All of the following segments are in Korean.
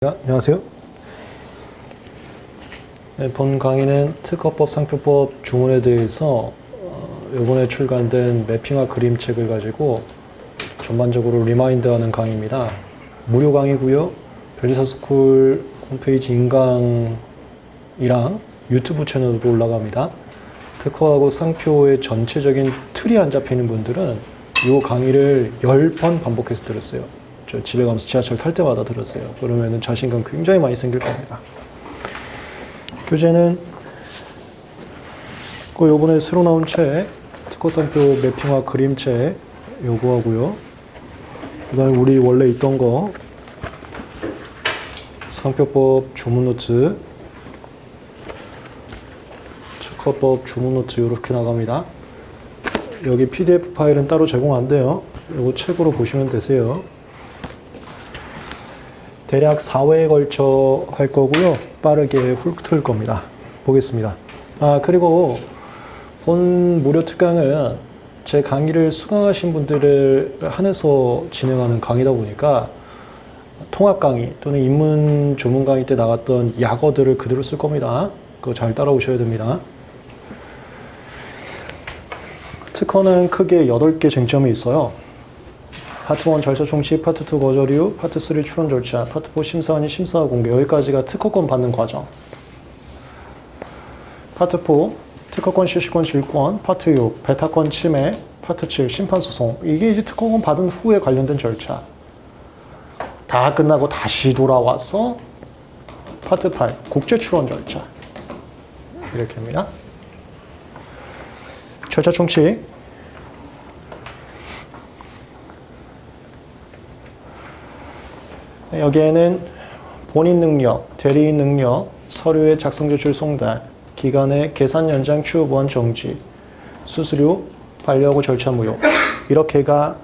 안녕하세요. 네, 본 강의는 특허법, 상표법 주문에 대해서 이번에 출간된 매핑화 그림책을 가지고 전반적으로 리마인드하는 강의입니다. 무료 강의고요. 변리사스쿨 홈페이지 인강이랑 유튜브 채널도 올라갑니다. 특허하고 상표의 전체적인 틀이 안 잡히는 분들은 이 강의를 10번 반복해서 들었어요. 저 집에 가면서 지하철 탈 때마다 들었어요. 그러면 자신감 굉장히 많이 생길 겁니다. 교재는 요번에 새로 나온 책, 특허상표 매핑화 그림책 요거 하고요. 그 다음에 우리 원래 있던 거 상표법 주문노트, 특허법 주문노트 이렇게 나갑니다. 여기 PDF 파일은 따로 제공 안 돼요. 요거 책으로 보시면 되세요. 대략 4회에 걸쳐 할 거고요. 빠르게 훑을 겁니다. 보겠습니다. 그리고 본 무료 특강은 제 강의를 수강하신 분들을 한해서 진행하는 강의다 보니까 통합 강의 또는 입문 조문 강의 때 나갔던 약어들을 그대로 쓸 겁니다. 그거 잘 따라오셔야 됩니다. 특허는 크게 8개 쟁점이 있어요. 파트 1 절차 총칙, 파트 2 거절 이유, 파트 3 추론 절차, 파트 4 심사 아닌 심사 공개. 여기까지가 특허권 받는 과정. 파트 4 특허권 실시권 질권, 파트 6 배타권 침해, 파트 7 심판 소송. 이게 이제 특허권 받은 후에 관련된 절차. 다 끝나고 다시 돌아와서 파트 8 국제 추론 절차. 이렇게 합니다. 절차 총칙. 여기에는 본인 능력, 대리인 능력, 서류의 작성 제출 송달, 기간의 계산 연장 추후 보완 정지, 수수료, 반려하고 절차 무효. 이렇게가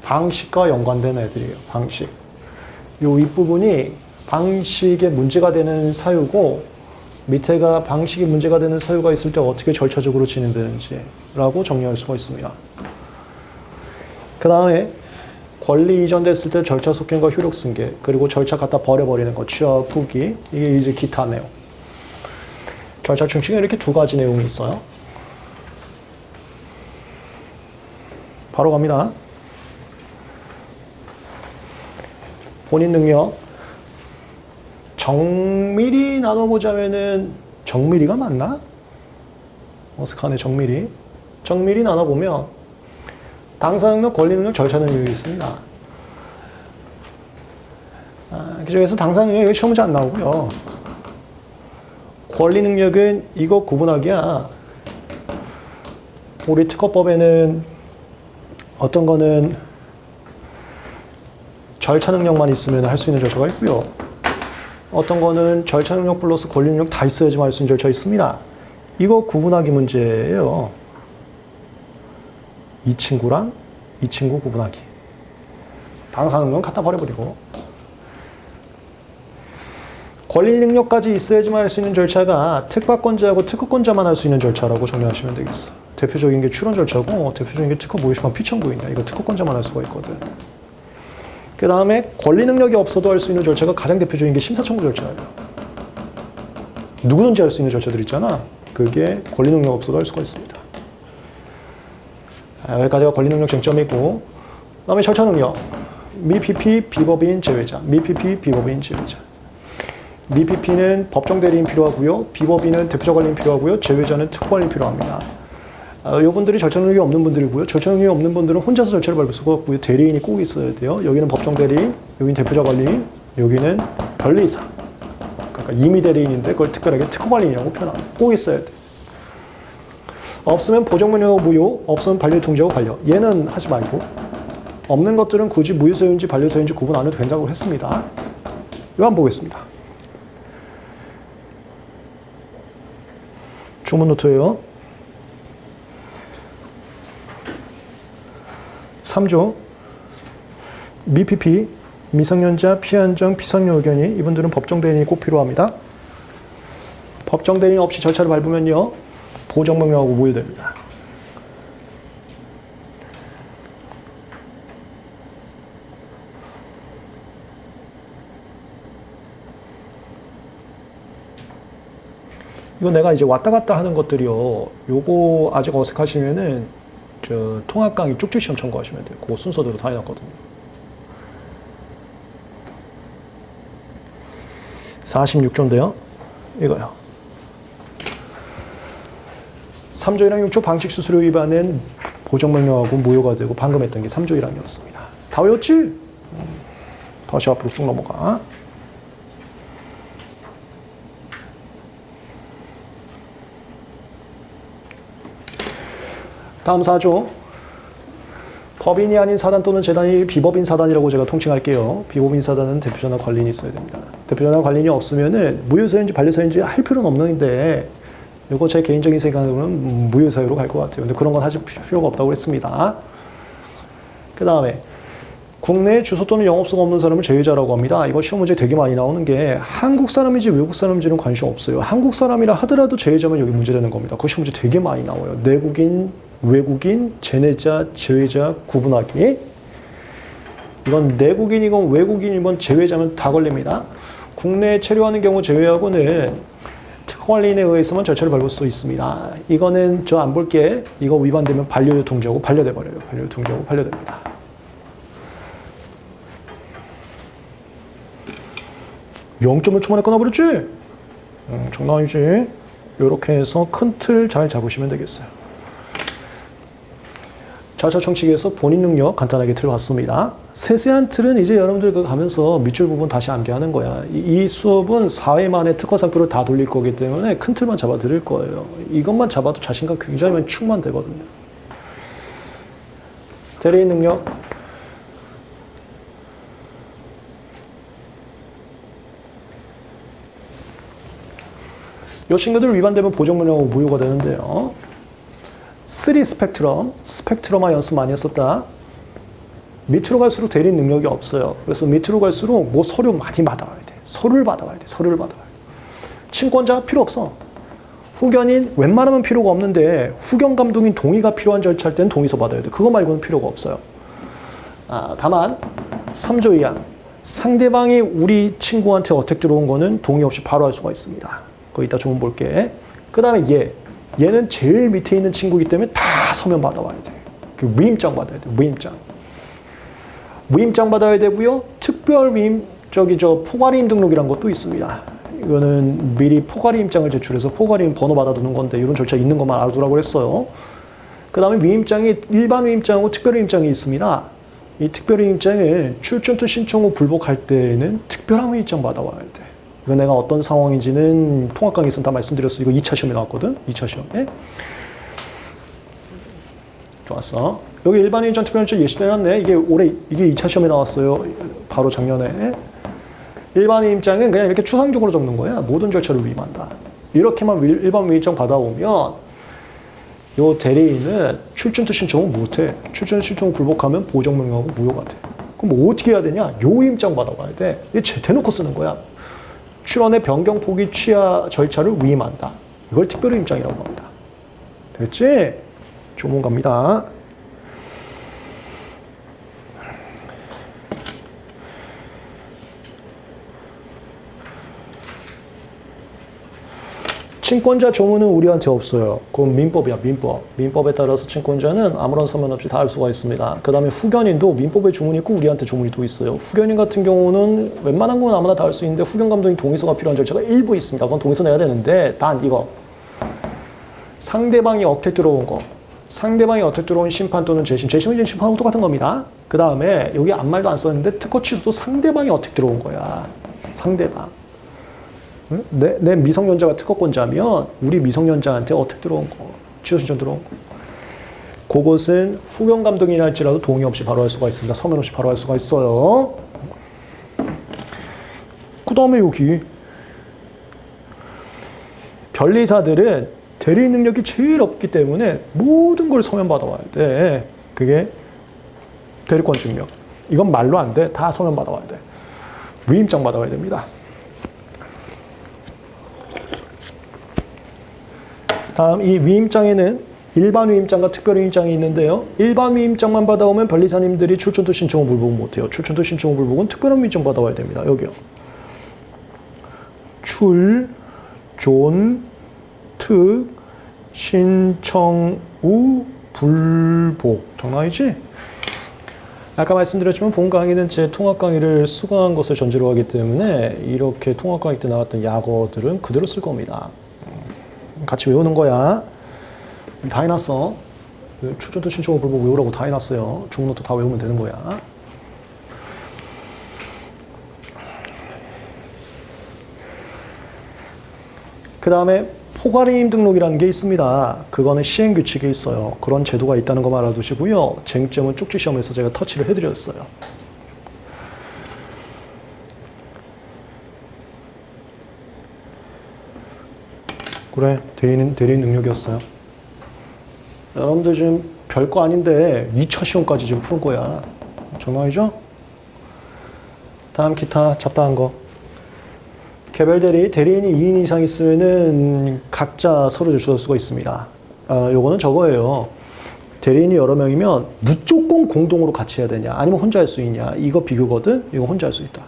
방식과 연관된 애들이에요. 방식. 요 윗부분이 방식에 문제가 되는 사유고 밑에가 방식에 문제가 되는 사유가 있을 때 어떻게 절차적으로 진행되는지 라고 정리할 수가 있습니다. 그 다음에 권리 이전됐을 때 절차 속견과 효력 승계, 그리고 절차 갖다 버려버리는 거, 취하, 후기, 이게 이제 기타 내용. 절차 충칭에 이렇게 두 가지 내용이 있어요. 바로 갑니다. 본인 능력. 정밀히 나눠보자면은, 정밀히가 맞나? 어색하네, 정밀히. 정밀히 나눠보면, 당사 능력, 권리 능력, 절차 능력이 있습니다. 그 중에서 당사 능력이 시험 문제 안 나오고요. 권리 능력은 이거 구분하기야. 우리 특허법에는 어떤 거는 절차 능력만 있으면 할 수 있는 절차가 있고요. 어떤 거는 절차 능력 플러스 권리 능력 다 있어야지만 할 수 있는 절차 있습니다. 이거 구분하기 문제예요. 이 친구랑 이 친구 구분하기. 당사 능력은 갖다 버려버리고. 권리 능력까지 있어야지만 할 수 있는 절차가 특파권자하고 특허권자만 할 수 있는 절차라고 정리하시면 되겠어. 대표적인 게 추론 절차고 대표적인 게 특허 모의시판 피청구인이야. 이거 특허권자만 할 수가 있거든. 그 다음에 권리 능력이 없어도 할 수 있는 절차가 가장 대표적인 게 심사청구 절차예요. 누구든지 할 수 있는 절차들 있잖아. 그게 권리 능력 없어도 할 수가 있습니다. 여기까지가 권리 능력 쟁점이고, 그 다음에 절차 능력. 미PP 비법인 제외자. 미PP 비법인 제외자. 미PP는 법정 대리인 필요하고요. 비법인은 대표자 관리인 필요하고요. 제외자는 특허 관리인 필요합니다. 요분들이 절차 능력이 없는 분들이고요. 절차 능력이 없는 분들은 혼자서 절차를 밟을 수가 없고요. 대리인이 꼭 있어야 돼요. 여기는 법정 대리인, 여기는 대표자 관리인, 여기는 변리사. 그러니까 임의 대리인인데 그걸 특별하게 특허 관리인이라고 표현합니다. 꼭 있어야 돼. 없으면 보정명령하고 무효, 없으면 반려 통지하고 반려. 얘는 하지 말고 없는 것들은 굳이 무효사유인지 반려사유인지 구분 안 해도 된다고 했습니다. 이거 한번 보겠습니다. 주문 노트예요. 3조 미PP 미성년자 피한정 피상여 의견이 이분들은 법정 대리인이 꼭 필요합니다. 법정 대리인 없이 절차를 밟으면요. 보정명령하고 무효됩니다. 이거 내가 이제 왔다 갔다 하는 것들이요. 요거 아직 어색하시면은 저 통합 강의 쪽지 시험 참고하시면 돼요. 그 순서대로 다 해놨거든요. 46조인데요. 이거요. 3조 1항 6조 방식 수수료 위반은 보정명령하고 무효가 되고 방금 했던 게 3조 1항이었습니다. 다 외웠지? 다시 앞으로 쭉 넘어가. 다음 4조. 법인이 아닌 사단 또는 재단이 비법인 사단이라고 제가 통칭할게요. 비법인 사단은 대표자나 관리인이 있어야 됩니다. 대표자나 관리인이 없으면은 무효사유인지 반려사유인지 할 필요는 없는데 이거 제 개인적인 생각으로는 무효사유로 갈 것 같아요. 근데 그런 건 하실 필요가 없다고 했습니다. 그 다음에 국내에 주소 또는 영업소가 없는 사람을 제외자라고 합니다. 이거 시험 문제 되게 많이 나오는 게 한국 사람인지 외국 사람인지는 관심 없어요. 한국 사람이라 하더라도 제외자면 여기 문제되는 겁니다. 그 시험 문제 되게 많이 나와요. 내국인, 외국인, 제내자, 제외자 구분하기. 이건 내국인이건 외국인이건 제외자면 다 걸립니다. 국내에 체류하는 경우 제외하고는 특관리인에 의해서만 절차를 밟을 수 있습니다. 이거는 저 안 볼게. 이거 위반되면 반려유통자고 반려돼 버려요. 반려유통자고 반려됩니다. (0.1초) 만에 끝나버렸지? 장난 아니지? 이렇게 해서 큰 틀 잘 잡으시면 되겠어요. 자차 청취기에서 본인 능력 간단하게 틀어봤습니다. 세세한 틀은 이제 여러분들 그 가면서 밑줄 부분 다시 암기하는 거야. 이 수업은 4회 만에 특화상표를 다 돌릴 거기 때문에 큰 틀만 잡아 드릴 거예요. 이것만 잡아도 자신감 굉장히 충만되거든요. 대리인 능력. 요 친구들 위반되면 보정명령하고 무효가 되는데요. 3 스펙트럼화 연습 많이 했었다. 밑으로 갈수록 대리인 능력이 없어요. 그래서 밑으로 갈수록 뭐 서류 많이 받아와야 돼. 서류를 받아와야 돼. 친권자 필요 없어. 후견인 웬만하면 필요가 없는데 후견 감독인 동의가 필요한 절차할 때는 동의서 받아야 돼. 그거 말고는 필요가 없어요. 다만 3조 2항 상대방이 우리 친구한테 어택 들어온 거는 동의 없이 바로 할 수가 있습니다. 그거 이따 좀 볼게. 그 다음에 얘는 제일 밑에 있는 친구이기 때문에 다 서면 받아와야 돼. 그 위임장 받아야 돼. 위임장 받아야 되고요. 특별 위임 포괄이임 등록이란 것도 있습니다. 이거는 미리 포괄이임장을 제출해서 포괄이임 번호 받아두는 건데 이런 절차 있는 것만 알아두라고 했어요. 그 다음에 위임장이 일반 위임장하고 특별 위임장이 있습니다. 이 특별 위임장에 출전투 신청 후 불복할 때는 특별한 위임장 받아와야 돼. 이거 내가 어떤 상황인지는 통합 강의에서 다 말씀드렸어. 이거 2차 시험에 나왔거든. 2차 시험에. 좋았어. 여기 일반 위임장 특별 위임장 예시로 해놨네. 이게 2차 시험에 나왔어요. 바로 작년에. 일반 위임장은 그냥 이렇게 추상적으로 적는 거야. 모든 절차를 위임한다. 이렇게만 일반 위임장 받아오면 요 대리인은 출전투 신청은 못해. 출전 신청 불복하면 보정명령하고 무효가 돼. 그럼 뭐 어떻게 해야 되냐? 요 위임장 받아와야 돼. 이게 대놓고 쓰는 거야. 출원의 변경 포기 취하 절차를 위임한다. 이걸 특별위임장이라고 합니다. 됐지? 조문 갑니다. 친권자 조문은 우리한테 없어요. 그건 민법이야, 민법. 민법에 따라서 친권자는 아무런 서면 없이 다 할 수가 있습니다. 그 다음에 후견인도 민법에 조문이 있고 우리한테 조문이 또 있어요. 후견인 같은 경우는 웬만한 건 아무나 다 할 수 있는데 후견 감독인 동의서가 필요한 절차가 일부 있습니다. 그건 동의서 내야 되는데 단 이거. 상대방이 어택 들어온 거. 상대방이 어택 들어온 심판 또는 재심. 재심은 심판하고 똑같은 겁니다. 그 다음에 여기 아무 말도 안 썼는데 특허 취소도 상대방이 어택 들어온 거야. 상대방. 내 미성년자가 특허권자면 우리 미성년자한테 어택 들어온 거, 취소 신청 들어온 거. 그것은 후견 감독이라 할지라도 동의 없이 바로 할 수가 있습니다. 서면 없이 바로 할 수가 있어요. 그 다음에 여기 변리사들은 대리 능력이 제일 없기 때문에 모든 걸 서면 받아와야 돼. 그게 대리권 증명. 이건 말로 안 돼. 다 서면 받아와야 돼. 위임장 받아와야 됩니다. 다음 이 위임장에는 일반 위임장과 특별 위임장이 있는데요. 일반 위임장만 받아오면 변리사님들이 출전투 신청 후 불복은 못해요. 출전투 신청 후 불복은 특별한 위임장 받아와야 됩니다. 여기요. 특, 신청우, 불복. 장난 아니지? 아까 말씀드렸지만 본 강의는 제 통합 강의를 수강한 것을 전제로 하기 때문에 이렇게 통합 강의 때 나왔던 약어들은 그대로 쓸 겁니다. 같이 외우는 거야. 다 해놨어. 출전도 신청을 불복 외우라고 다 해놨어요. 중노트 다 외우면 되는 거야. 그 다음에 포괄임 등록이라는 게 있습니다. 그거는 시행규칙에 있어요. 그런 제도가 있다는 거 알아두시고요. 쟁점은 쪽지 시험에서 제가 터치를 해드렸어요. 그래, 대리인 능력이었어요. 여러분들 지금 별거 아닌데 2차 시험까지 지금 푸는 거야. 정말이죠? 다음 기타 잡다한 거. 개별 대리인이 2인 이상 있으면은 각자 서류 줄 수가 있습니다. 요거는 저거예요. 대리인이 여러 명이면 무조건 공동으로 같이 해야 되냐, 아니면 혼자 할 수 있냐. 이거 비교거든. 이거 혼자 할 수 있다.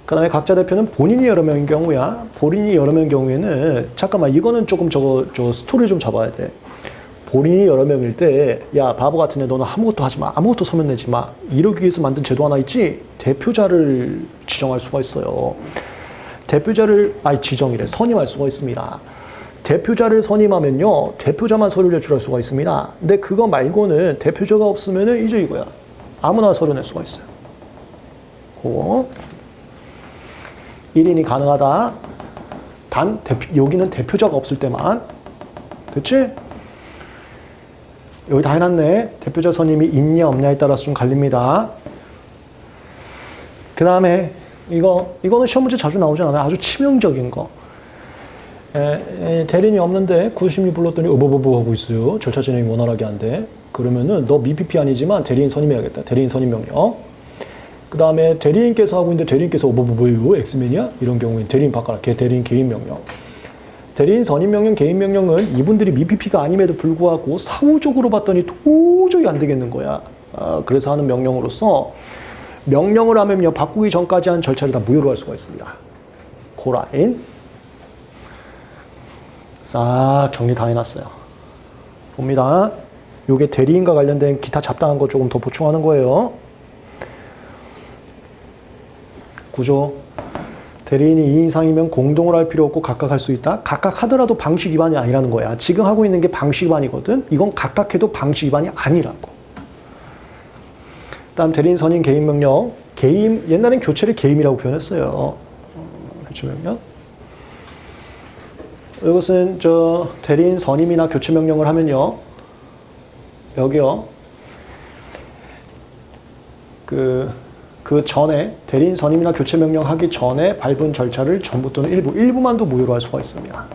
그 다음에 각자 대표는 본인이 여러 명인 경우야. 본인이 여러 명인 경우에는, 잠깐만, 이거는 조금 저 스토리 좀 잡아야 돼. 본인이 여러 명일 때, 야, 바보 같은 애, 너는 아무것도 하지 마. 아무것도 서면 내지 마. 이러기 위해서 만든 제도 하나 있지? 대표자를 지정할 수가 있어요. 지정이래. 선임할 수가 있습니다. 대표자를 선임하면요, 대표자만 서류를 제출할 수가 있습니다. 근데 그거 말고는 대표자가 없으면은 이제 이거야. 아무나 서류 낼 수가 있어요. 그거. 1인이 가능하다. 단, 여기는 대표자가 없을 때만. 됐지? 여기 다 해놨네. 대표자 선임이 있냐 없냐에 따라서 좀 갈립니다. 그 다음에 이거는 시험 문제 자주 나오지 않아요. 아주 치명적인 거. 대리인이 없는데 구심이 불렀더니 어버버버 하고 있어요. 절차 진행이 원활하게 안 돼. 그러면은 너 미피피 아니지만 대리인 선임해야겠다. 대리인 선임 명령. 그 다음에 대리인께서 하고 있는데 대리인께서 어버버버요? 엑스맨이야? 이런 경우에는 대리인 바꿔라. 대리인 개인 명령. 대리인 선임 명령, 개인 명령은 이분들이 미피피가 아님에도 불구하고 사후적으로 봤더니 도저히 안 되겠는 거야. 그래서 하는 명령으로서 명령을 하면요, 바꾸기 전까지 한 절차를 다 무효로 할 수가 있습니다. 고라인. 싹 정리 다 해놨어요. 봅니다. 요게 대리인과 관련된 기타 잡다한 거 조금 더 보충하는 거예요. 구조. 대리인이 2인 이상이면 공동으로 할 필요 없고 각각 할 수 있다. 각각 하더라도 방식 위반이 아니라는 거야. 지금 하고 있는 게 방식 위반이거든. 이건 각각 해도 방식 위반이 아니라고. 다음 대리인 선임 개인 명령. 개임, 옛날엔 교체를 개임이라고 표현했어요. 교체 명령. 이것은 대리인 선임이나 교체 명령을 하면요, 여기요, 그 전에 대리인 선임이나 교체 명령 하기 전에 밟은 절차를 전부 또는 일부만도 무효로 할 수가 있습니다.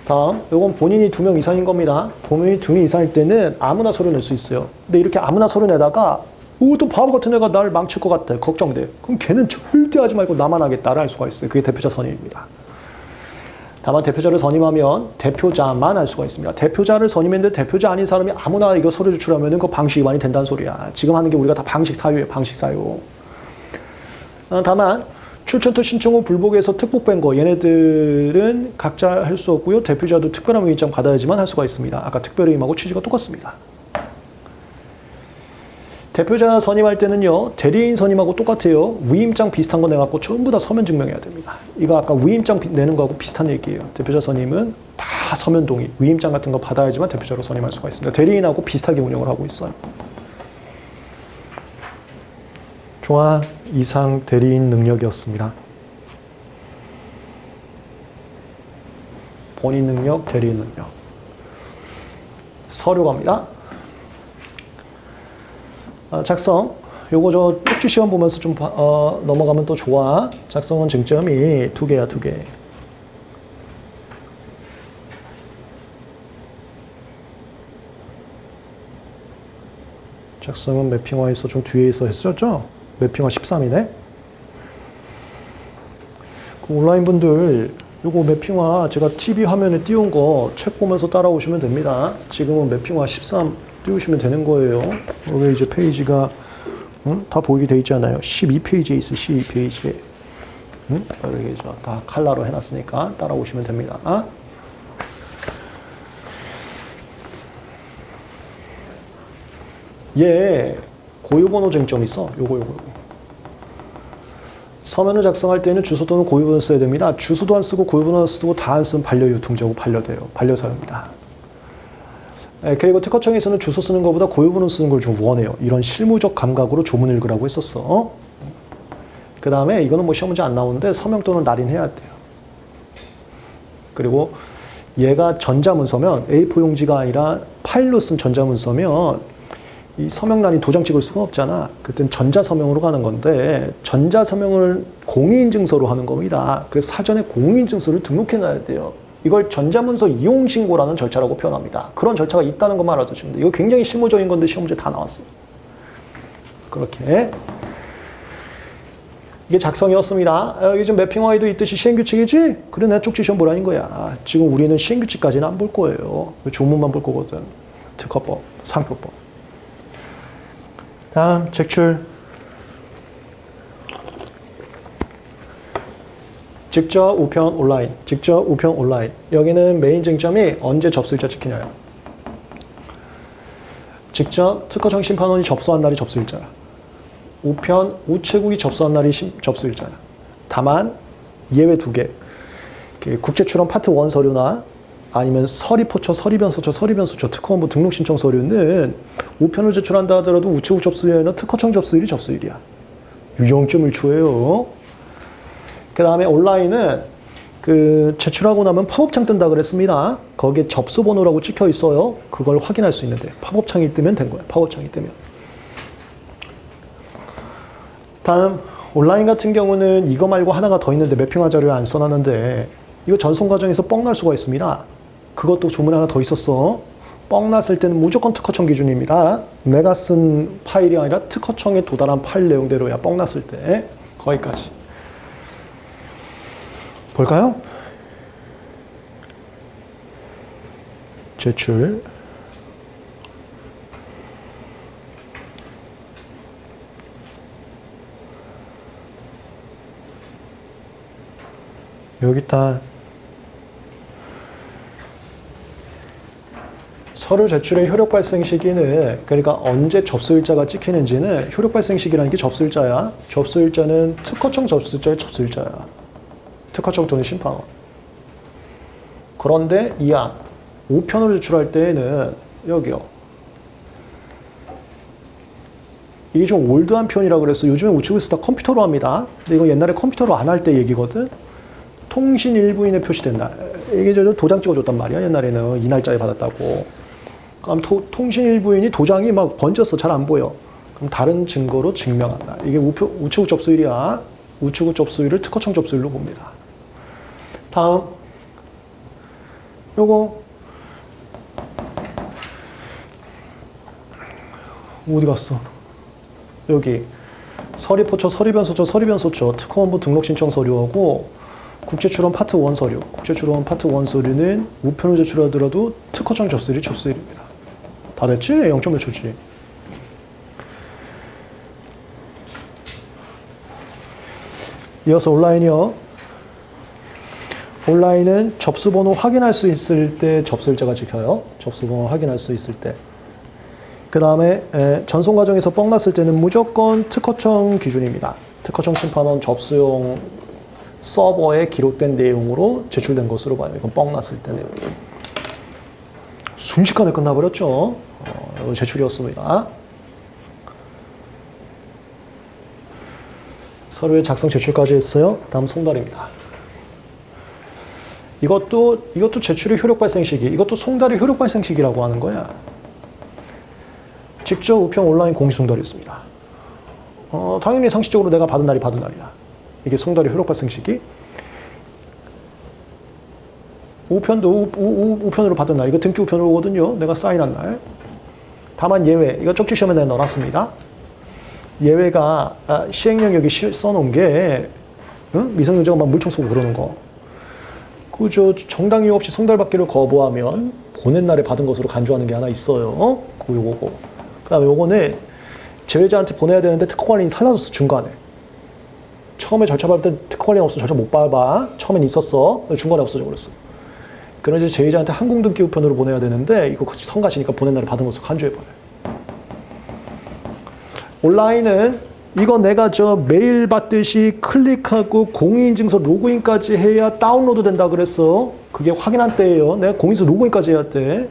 다음, 이건 본인이 2명 이상인 겁니다. 본인이 2명 이상일 때는 아무나 서류 낼 수 있어요. 근데 이렇게 아무나 서류 내다가 또 바보 같은 애가 날 망칠 것 같아. 걱정돼. 그럼 걔는 절대 하지 말고 나만 하겠다를 할 수가 있어요. 그게 대표자 선임입니다. 다만 대표자를 선임하면 대표자만 할 수가 있습니다. 대표자를 선임했는데 대표자 아닌 사람이 아무나 이거 서류 제출하면 그 방식 위반이 된다는 소리야. 지금 하는 게 우리가 다 방식 사유예요. 방식 사유. 다만 출처토 신청 후 불복에서 특복된 거, 얘네들은 각자 할 수 없고요. 대표자도 특별한 위임장 받아야지만 할 수가 있습니다. 아까 특별위임하고 취지가 똑같습니다. 대표자 선임할 때는요, 대리인 선임하고 똑같아요. 위임장 비슷한 거 내갖고 전부 다 서면 증명해야 됩니다. 이거 아까 위임장 내는 거하고 비슷한 얘기예요. 대표자 선임은 다 서면 동의, 위임장 같은 거 받아야지만 대표자로 선임할 수가 있습니다. 대리인하고 비슷하게 운영을 하고 있어요. 좋아, 이상 대리인 능력이었습니다. 본인 능력, 대리인 능력. 서류 갑니다. 작성. 요거 쪽지 시험 보면서 좀 넘어가면 또 좋아. 작성은 쟁점이 2개야, 2개. 작성은 매핑화에서 좀 뒤에서 했었죠? 매핑화 13이네? 그 온라인 분들, 요거 매핑화 제가 TV 화면에 띄운 거 책 보면서 따라오시면 됩니다. 지금은 매핑화 13 띄우시면 되는 거예요. 여기 이제 페이지가 응? 다 보이게 돼 있잖아요. 12페이지에 있어, 12페이지에. 응? 이렇게 다 칼라로 해놨으니까 따라오시면 됩니다. 얘 고유번호 쟁점 있어. 요거. 서면을 작성할 때는 주소 또는 고유번호 써야 됩니다. 주소도 안 쓰고 고유번호 안 쓰고 다 안 쓰면 반려유통자고 반려돼요. 반려사유입니다. 그리고 특허청에서는 주소 쓰는 것보다 고유번호 쓰는 걸 좀 원해요. 이런 실무적 감각으로 조문 읽으라고 했었어. 그 다음에 이거는 뭐 시험 문제 안 나오는데 서명 또는 날인해야 돼요. 그리고 얘가 전자문서면 A4 용지가 아니라 파일로 쓴 전자문서면 이 서명란이 도장 찍을 수가 없잖아. 그땐 전자서명으로 가는 건데 전자서명을 공인인증서로 하는 겁니다. 그래서 사전에 공인인증서를 등록해놔야 돼요. 이걸 전자문서 이용신고라는 절차라고 표현합니다. 그런 절차가 있다는 것만 알아두시면 돼요. 이거 굉장히 실무적인 건데 시험 문제 다 나왔어요. 그렇게 이게 작성이었습니다. 여기 지금 매핑와이도 있듯이 시행규칙이지? 그래 내 쪽지 시험 보라는 거야. 지금 우리는 시행규칙까지는 안 볼 거예요. 조문만 볼 거거든. 특허법, 상표법. 다음 제출. 직접 우편 온라인. 직접 우편 온라인. 여기는 메인 쟁점이 언제 접수일자 찍히냐요. 직접 특허청 심판원이 접수한 날이 접수일자야. 우편 우체국이 접수한 날이 접수일자야. 다만 예외 2개. 국제출원 파트 1 서류나 아니면 서리포처, 서리변소처, 서리변소처, 특허본부 등록신청 서류는 우편을 제출한다 하더라도 우체국 접수일이 아니라 특허청 접수일이 접수일이야. 0.1초예요. 그 다음에 온라인은 제출하고 나면 팝업창 뜬다 그랬습니다. 거기에 접수번호라고 찍혀 있어요. 그걸 확인할 수 있는데 팝업창이 뜨면 된 거야. 팝업창이 뜨면. 다음 온라인 같은 경우는 이거 말고 하나가 더 있는데 매핑화 자료에 안 써놨는데 이거 전송 과정에서 뻥날 수가 있습니다. 그것도 조문 하나 더 있었어. 뻥났을 때는 무조건 특허청 기준입니다. 내가 쓴 파일이 아니라 특허청에 도달한 파일 내용대로야. 뻥났을 때. 거기까지. 볼까요? 제출. 여기 다 서류 제출의 효력 발생 시기는 그러니까 언제 접수일자가 찍히는지는 효력 발생 시기라는 게 접수일자야. 접수일자는 특허청 접수일자의 접수일자야. 특허청 또는 심판원. 그런데 이안 우편을 제출할 때에는 여기요. 이게 좀 올드한 표현이라고 그래서 요즘에 우체국에서 다 컴퓨터로 합니다. 근데 이거 옛날에 컴퓨터로 안 할 때 얘기거든. 통신 일부인에 표시된 날. 이게 저 도장 찍어줬단 말이야. 옛날에는 이 날짜에 받았다고. 그럼 통신 일부인이 도장이 막 번졌어. 잘 안 보여. 그럼 다른 증거로 증명한 날. 이게 우체국 접수일이야. 우체국 접수일을 특허청 접수일로 봅니다. 다음. 요거. 어디 갔어? 여기. 서리포처, 서리변소처, 서리변소처, 특허본부 등록신청 서류하고 국제출원 파트 1 서류. 국제출원 파트 1 서류는 우편을 제출하더라도 특허청 접수일이 접수일입니다. 다 됐지? 0.몇 초지. 이어서 온라인이요. 온라인은 접수번호 확인할 수 있을 때 접수일자가 찍혀요. 접수번호 확인할 수 있을 때. 그 다음에 전송 과정에서 뻥났을 때는 무조건 특허청 기준입니다. 특허청 심판원 접수용 서버에 기록된 내용으로 제출된 것으로 봐요. 이건 뻥났을 때 내용. 순식간에 끝나버렸죠. 이거 제출이었습니다. 서류의 작성 제출까지 했어요. 다음 송달입니다. 이것도 제출의 효력 발생 시기. 이것도 송달의 효력 발생 시기라고 하는 거야. 직접 우편 온라인 공시 송달이 있습니다. 당연히 상식적으로 내가 받은 날이 받은 날이야. 이게 송달의 효력 발생 시기. 우편도 우편으로 받은 날. 이거 등기 우편으로 오거든요. 내가 사인한 날. 다만 예외. 이거 쪽지 시험에 내가 넣어놨습니다. 예외가 시행령 여기 써놓은 게 미성년자가 막 물총 쏘고 그러는 거. 그저 정당 이유 없이 송달받기를 거부하면 보낸 날에 받은 것으로 간주하는 게 하나 있어요. 요거고. 그다음에 요거는 제외자한테 보내야 되는데 특허관리인이 사라졌어, 중간에. 처음에 절차 밟을 때 특허관리인 없어. 절차 못 밟아. 처음엔 있었어. 중간에 없어져 버렸어. 그럼 이제 제외자한테 항공등기 우편으로 보내야 되는데 이거 성가시니까 보낸 날에 받은 것을 간주해버려요. 온라인은 이거 내가 저 메일 받듯이 클릭하고 공인인증서 로그인까지 해야 다운로드 된다 그랬어. 그게 확인한 때예요. 내가 공인인증서 로그인까지 해야 돼.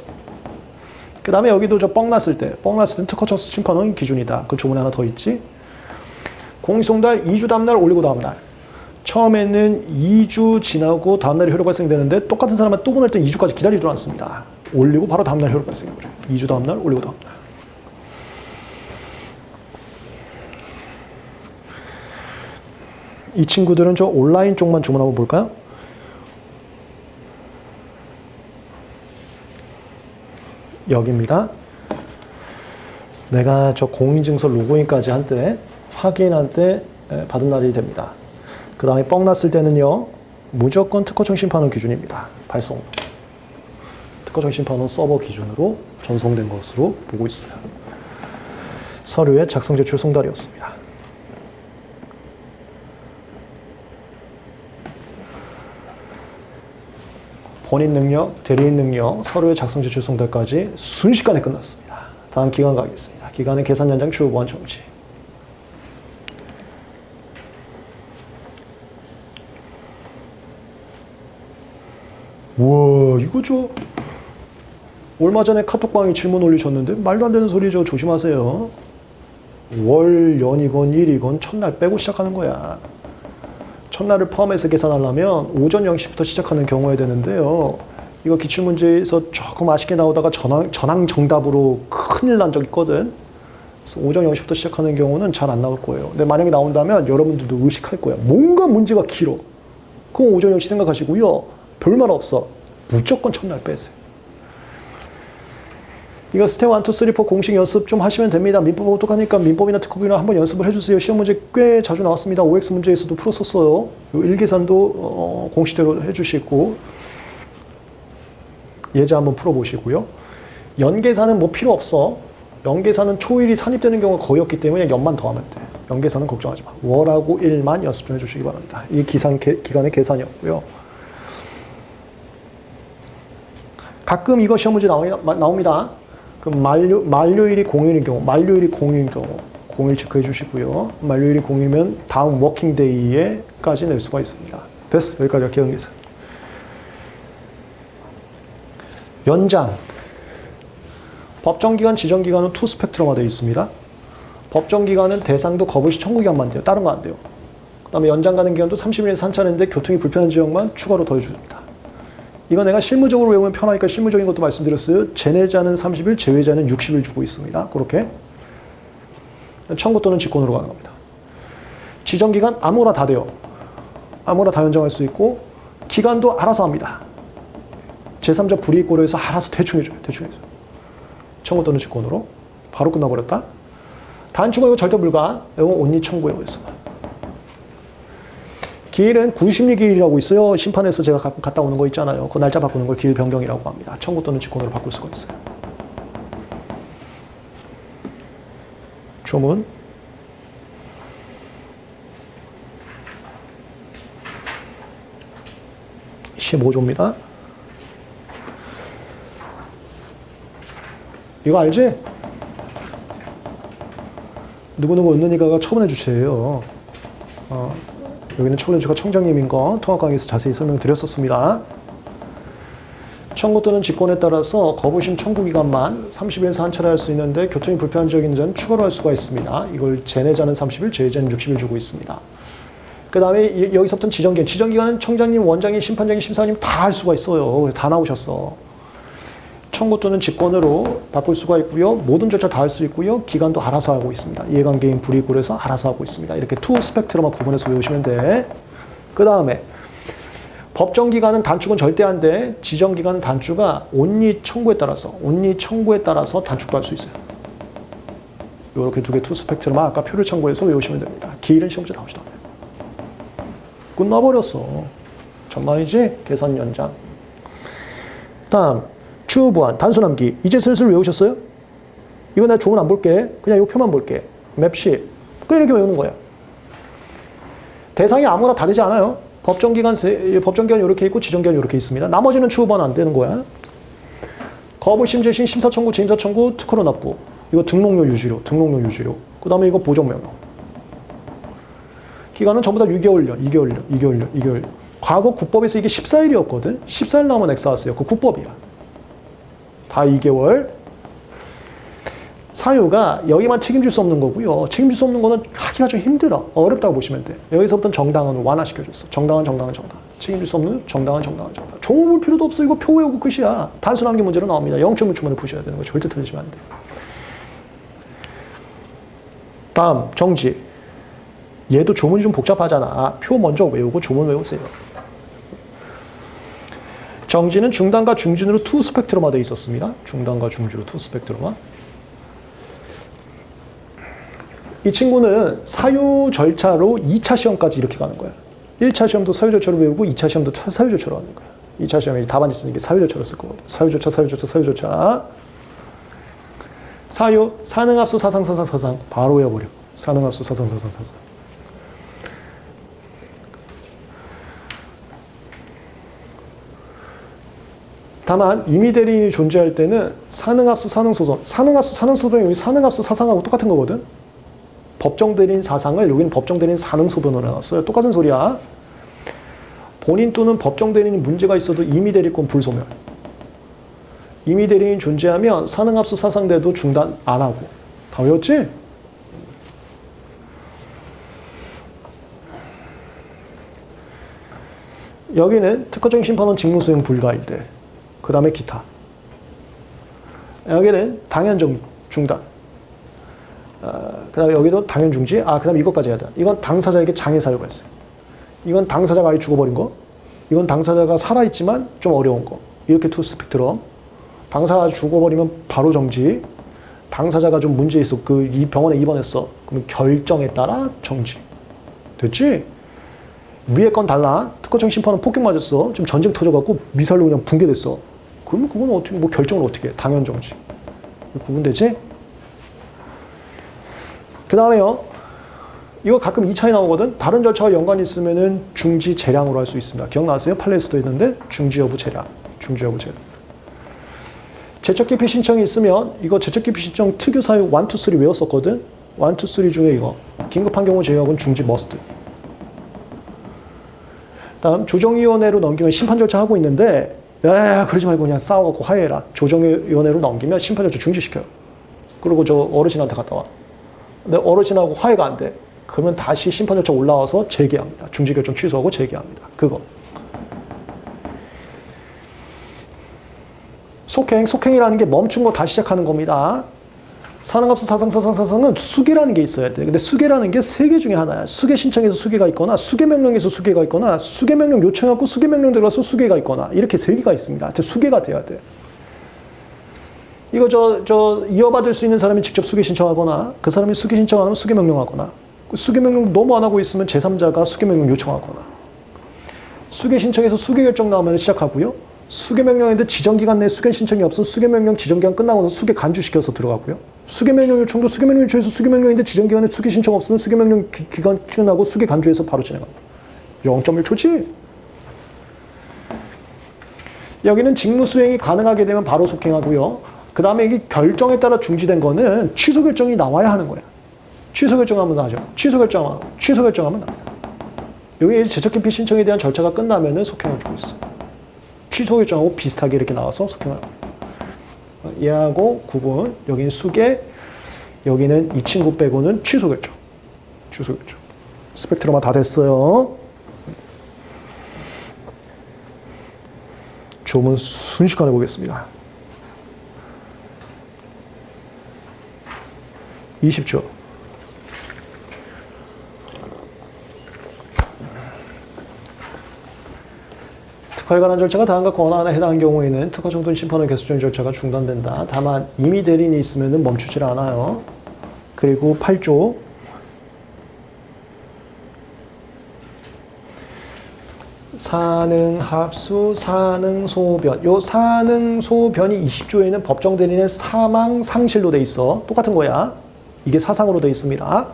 그 다음에 여기도 저 뻥났을 때는 특허청 심판원 기준이다. 그 조문에 하나 더 있지. 공인송달 2주 다음날 올리고 다음날. 처음에는 2주 지나고 다음날에 효력 발생되는데 똑같은 사람은 또 보낼 땐 2주까지 기다리도록 않습니다. 올리고 바로 다음날 효력 발생해버려요. 2주 다음날 올리고 다음날. 이 친구들은 저 온라인 쪽만 주문 한번 볼까요? 여기입니다. 내가 저 공인증서 로그인까지 한 때, 확인한 때 받은 날이 됩니다. 그 다음에 뻥 났을 때는요, 무조건 특허청 심판원 기준입니다. 발송. 특허청 심판원 서버 기준으로 전송된 것으로 보고 있어요. 서류의 작성 제출 송달이었습니다. 본인 능력, 대리인 능력, 서류의 작성 제출 송달까지 순식간에 끝났습니다. 다음 기간 가겠습니다. 기간은 계산 연장 추후 보완 정지. 우와, 이거 얼마 전에 카톡방에 질문 올리셨는데 말도 안 되는 소리죠. 조심하세요. 월, 연이건 일이건 첫날 빼고 시작하는 거야. 첫날을 포함해서 계산하려면 오전 0시부터 시작하는 경우에 되는데요. 이거 기출문제에서 조금 아쉽게 나오다가 전항 정답으로 큰일 난 적 있거든. 그래서 오전 0시부터 시작하는 경우는 잘 안 나올 거예요. 근데 만약에 나온다면 여러분들도 의식할 거예요. 뭔가 문제가 길어. 그럼 오전 0시 생각하시고요. 별말 없어. 무조건 첫날 빼세요. 이거 스텝 1, 2, 3, 4 공식 연습 좀 하시면 됩니다. 민법하고 똑같으니까 민법이나 특허법이나 한번 연습을 해주세요. 시험 문제 꽤 자주 나왔습니다. OX 문제에서도 풀었었어요. 일계산도 공식대로 해주시고 예제 한번 풀어보시고요. 연계산은 뭐 필요 없어. 연계산은 초일이 산입되는 경우가 거의 없기 때문에 연만 더하면 돼. 연계산은 걱정하지 마. 월하고 일만 연습 좀 해주시기 바랍니다. 이 기간의 계산이었고요. 가끔 이거 시험 문제 나옵니다. 그 만료일이 공휴일인 경우, 만료일이 공휴일인 경우, 공휴일 체크해 주시고요. 만료일이 공휴일이면 다음 워킹데이에까지 낼 수가 있습니다. 됐어. 여기까지가 기간계산. 연장. 법정기간, 지정기간은 투 스펙트럼화 되어 있습니다. 법정기간은 대상도 거부시 청구기간만 돼요. 다른 거 안 돼요. 그 다음에 연장 가는 기간도 30일에서 한 차례인데 교통이 불편한 지역만 추가로 더해줍니다. 이거 내가 실무적으로 외우면 편하니까 실무적인 것도 말씀드렸어요. 제내자는 30일, 제외자는 60일 주고 있습니다. 그렇게. 청구 또는 직권으로 가능합니다. 지정기간 아무나 다 돼요. 아무나 다 연장할 수 있고 기간도 알아서 합니다. 제3자 불이익 고려해서 알아서 대충 해줘요. 대충 해줘요. 청구 또는 직권으로. 바로 끝나버렸다. 단축은 이거 절대 불가. 이거 온리 청구예요. 기일은 구심리 기일이라고 있어요. 심판에서 제가 갔다 오는 거 있잖아요. 그 날짜 바꾸는 걸 기일 변경이라고 합니다. 청구 또는 직권으로 바꿀 수가 있어요. 조문. (15조입니다) 이거 알지? 누구누구 은는이가가 처분해 주세요. 여기는 처분해 주가 청장님인 거 통합 강의에서 자세히 설명드렸었습니다. 청구 또는 직권에 따라서 거부심 청구 기간만 30일에서 한 차례 할 수 있는데 교통이 불편한 지역인 자는 추가로 할 수가 있습니다. 이걸 제내자는 30일, 제외자는 60일 주고 있습니다. 그 다음에 여기서부터 지정기간. 지정기간은 청장님, 원장님, 심판장님, 심사님 다 할 수가 있어요. 그래서 다 나오셨어. 청구 또는 직권으로 바꿀 수가 있고요. 모든 절차 다 할 수 있고요. 기간도 알아서 하고 있습니다. 이해관계인 불이익 고려해서 알아서 하고 있습니다. 이렇게 투 스펙트럼만 구분해서 외우시면 돼. 그 다음에 법정기간은 단축은 절대 안 돼. 지정기간은 단축가 온리 청구에 따라서 단축도 할 수 있어요. 이렇게 두 개 투 스펙트럼만 아까 표를 참고해서 외우시면 됩니다. 기일은 시험지 나오지도 않아요. 끝나버렸어. 장난이지? 계산 연장. 다음 추후 보완, 단순함기. 이제 슬슬 외우셨어요? 이거 내가 조문 안 볼게. 그냥 이 표만 볼게. 맵시. 이렇게 외우는 거야. 대상이 아무나 다 되지 않아요. 법정기관 이렇게 있고 지정기관 이렇게 있습니다. 나머지는 추후반 안 되는 거야. 거부심, 재심, 심사청구, 재임사청구, 특허로 납부. 이거 등록료 유지료. 그 다음에 이거 보정명령. 기간은 전부 다 6개월년, 2개월년. 과거 국법에서 이게 14일이었거든. 14일 나오면 엑사왔어요. 그 국법이야. 다 2개월. 사유가 여기만 책임질 수 없는 거고요. 책임질 수 없는 거는 하기가 좀 힘들어. 어렵다고 보시면 돼. 여기서부터는 정당한으로 완화시켜줬어. 정당한. 책임질 수 없는 정당한. 종호 볼 필요도 없어. 이거 표 외우고 끝이야. 단순한 게 문제로 나옵니다. 0.5초만에 푸셔야 되는 거. 절대 틀리시면 안 돼. 다음, 정지. 얘도 조문이 좀 복잡하잖아. 표 먼저 외우고 조문 외우세요. 정지는 중단과 중진으로 투 스펙트럼화 되어 있었습니다. 중단과 중지로 투 스펙트럼화. 이 친구는 사유 절차로 2차 시험까지 이렇게 가는 거야. 1차 시험도 사유 절차로 외우고 2차 시험도 사유 절차로 하는 거야. 2차 시험에 답안지 쓰는 게 사유 절차로 쓸 거거든. 사유 절차. 사유, 사능합수, 사상. 바로 외워버려. 사능합수, 사상. 다만 임의 대리인이 존재할 때는 사능합수, 사능소송. 사능소송이 여기 사능합수, 사상하고 똑같은 거거든. 법정 대리인 사상을 여기는 법정 대리인 사능소변으로 해놨어요. 똑같은 소리야. 본인 또는 법정 대리인이 문제가 있어도 임의 대리권 불소멸. 임의 대리인 존재하면 사능합수, 사상대도 중단 안 하고. 다 외웠지? 여기는 특허적 심판원 직무수행 불가일 때. 그 다음에 기타. 여기는 당연적 중단. 그 다음에 여기도 당연 중지. 그 다음에 이것까지 해야 돼. 이건 당사자에게 장애 사유가 있어요. 이건 당사자가 아예 죽어버린 거. 이건 당사자가 살아있지만 좀 어려운 거. 이렇게 투 스펙트럼. 당사자가 죽어버리면 바로 정지. 당사자가 좀 문제 있어. 이 병원에 입원했어. 그럼 결정에 따라 정지. 됐지? 위에 건 달라. 특허청 심판은 폭격 맞았어. 지금 전쟁 터져갖고 미사일로 그냥 붕괴됐어. 그러면 그건 어떻게, 결정을 어떻게 해? 당연 정지. 구분되지? 그 다음에요. 이거 가끔 2차에 나오거든. 다른 절차와 연관이 있으면은 중지 재량으로 할 수 있습니다. 기억나세요? 판례에서도 있는데 중지 여부 재량. 제적 기피 신청이 있으면 이거 제적 기피 신청 특유 사유 1, 2, 3 외웠었거든. 1, 2, 3 중에 이거 긴급한 경우 제외하고는 중지 머스트. 다음 조정위원회로 넘기면 심판 절차 하고 있는데 야 그러지 말고 그냥 싸워갖고 화해해라. 조정위원회로 넘기면 심판 절차 중지시켜요. 그리고 저 어르신한테 갔다 와. 근데 어르신하고 화해가 안 돼. 그러면 다시 심판 절차 올라와서 재개합니다. 중지 결정 취소하고 재개합니다. 그거. 속행이라는 게 멈춘 거 다시 시작하는 겁니다. 사능합수, 사상은 수계라는 게 있어야 돼. 근데 수계라는 게 3개 중에 하나야. 수계 신청에서 수계가 있거나, 수계명령에서 수계가 있거나, 수계명령 요청하고 수계명령 들어가서 수계가 있거나, 이렇게 3개가 있습니다. 하여튼 수계가 돼야 돼. 이거 이어받을 수 있는 사람이 직접 수계 신청하거나, 그 사람이 수계 신청 안 하면 수계명령하거나, 수계명령 너무 안 하고 있으면 제3자가 수계명령 요청하거나, 수계 신청에서 수계 결정 나오면 시작하고요. 수계명령인데 지정기간 내에 수계 신청이 없어 수계명령 지정기간 끝나고 나서 수계 간주시켜서 들어가고요. 수계명령 요청도 수계명령 요청해서 수계명령인데 지정기간에 수계 신청 없으면 수계명령 기간 끝나고 수계 간주해서 바로 진행합니다. 0.1초지? 여기는 직무수행이 가능하게 되면 바로 속행하고요. 그 다음에 이게 결정에 따라 중지된 거는 취소 결정이 나와야 하는 거야. 취소 결정하면 나죠. 취소 결정하면 나옵니다. 여기 제적기피 신청에 대한 절차가 끝나면은 속행을 주고 있어. 취소 결정하고 비슷하게 이렇게 나와서 속행을 하고. 얘하고 구분. 여기는 수계. 여기는 이 친구 빼고는 취소 결정. 스펙트럼화 다 됐어요. 조문 순식간에 보겠습니다. 20초. 특허에 관한 절차가 다음과 권한에 해당하는 경우에는 특허 정도는 심판원 개수적인 절차가 중단된다. 다만 임의 대리인이 있으면 멈추질 않아요. 그리고 8조. 사능합수, 사능소변. 요 사능소변이 20조에는 법정 대리인의 사망, 상실로 돼 있어. 똑같은 거야. 이게 사상으로 되어 있습니다.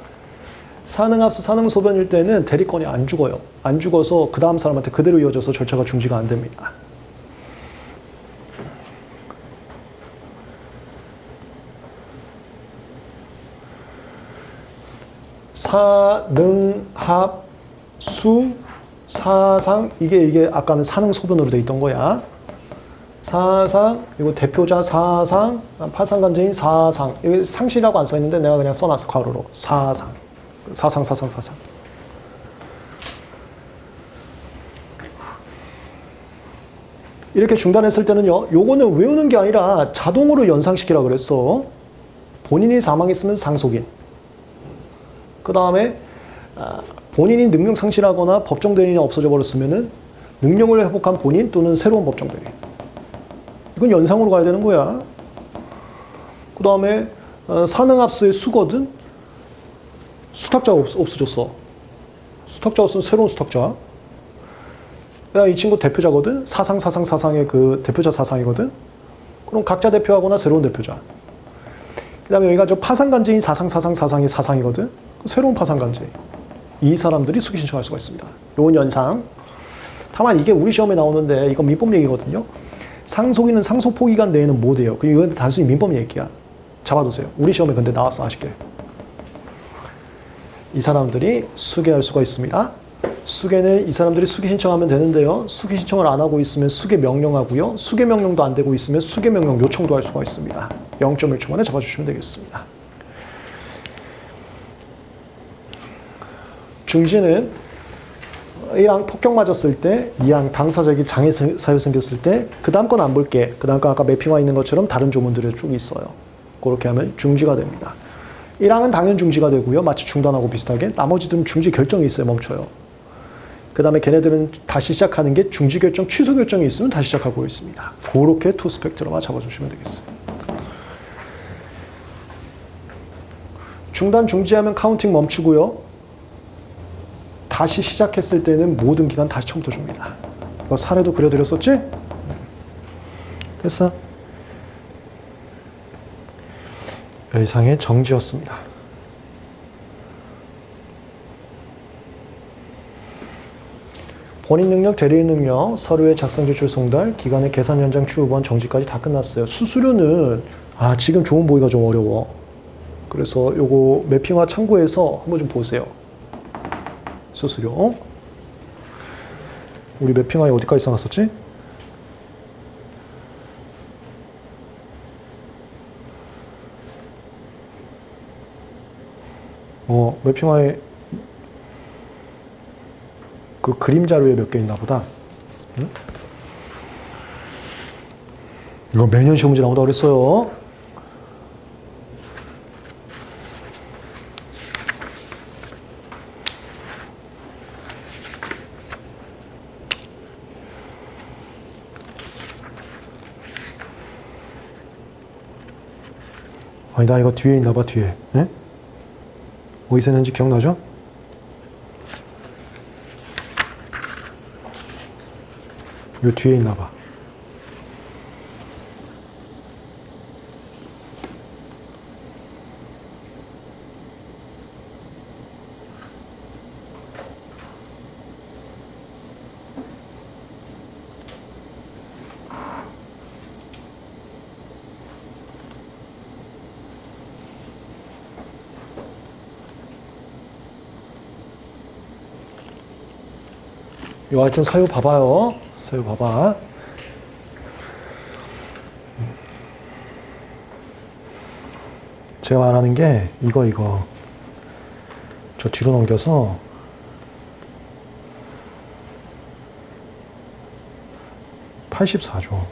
사능합수, 사능소변일 때는 대리권이 안 죽어요. 안 죽어서 그 다음 사람한테 그대로 이어져서 절차가 중지가 안 됩니다. 사능합수, 사상, 이게 아까는 사능소변으로 되어 있던 거야. 사상, 이거 대표자 사상, 파상관제인 사상. 여기 상시라고 안 써있는데 내가 그냥 써놨어, 괄호로. 사상. 사상. 이렇게 중단했을 때는요, 요거는 외우는 게 아니라 자동으로 연상시키라 그랬어. 본인이 사망했으면 상속인. 그 다음에 본인이 능력 상실하거나 법정 대리인이 없어져 버렸으면은 능력을 회복한 본인 또는 새로운 법정 대리인. 이건 연상으로 가야 되는 거야. 그 다음에 사능합수의 수거든. 수탁자가 없어졌어. 수탁자 없으면 새로운 수탁자. 야, 이 친구 대표자거든. 사상의 그 대표자 사상이거든. 그럼 각자 대표하거나 새로운 대표자. 그 다음에 여기가 저 파상간제인 사상이 사상이거든. 새로운 파상간제인. 이 사람들이 수기 신청할 수가 있습니다. 요건 연상. 다만 이게 우리 시험에 나오는데 이건 민법 얘기거든요. 상속인은 상속 포기간 내에는 못 해요. 이건 단순히 민법 얘기야. 잡아두세요. 우리 시험에 근데 나왔어. 아쉽게. 이 사람들이 수계할 수가 있습니다. 수계는 이 사람들이 수기 신청하면 되는데요. 수기 신청을 안 하고 있으면 수계 명령하고요. 수계 명령도 안 되고 있으면 수계 명령 요청도 할 수가 있습니다. 0.1초 만에 잡아주시면 되겠습니다. 중지는 1항 폭격 맞았을 때, 2항 당사자에게 장애 사유 생겼을 때, 그 다음 건 안 볼게. 그 다음 건 아까 매핑와 있는 것처럼 다른 조문들이 쭉 있어요. 그렇게 하면 중지가 됩니다. 1항은 당연 중지가 되고요. 마치 중단하고 비슷하게. 나머지들은 중지 결정이 있어요. 멈춰요. 그 다음에 걔네들은 다시 시작하는 게 중지 결정, 취소 결정이 있으면 다시 시작하고 있습니다. 그렇게 투 스펙트럼만 잡아주시면 되겠어요. 중단 중지하면 카운팅 멈추고요. 다시 시작했을 때는 모든 기간 다시 처음부터 줍니다. 이거 사례도 그려드렸었지? 됐어? 이상의 정지였습니다. 본인 능력, 대리인 능력, 서류의 작성, 제출, 송달, 기간의 계산 연장, 추후 보완, 정지까지 다 끝났어요. 수수료는 지금 조문 보기가 좀 어려워. 그래서 요거 매핑화 참고해서 한번 좀 보세요. 수수료. 우리 매핑화에 어디까지 써놨었지? 매핑화에 그 그림 자료에 몇 개 있나 보다. 응? 이거 매년 시험 문제 나온다 그랬어요. 아니다, 이거 뒤에 있나 봐, 뒤에. 에? 어디서 했는지 기억나죠? 요 뒤에 있나 봐. 요 하여튼 사유 봐봐요. 사유 봐봐. 제가 말하는 게 이거 저 뒤로 넘겨서 (84조)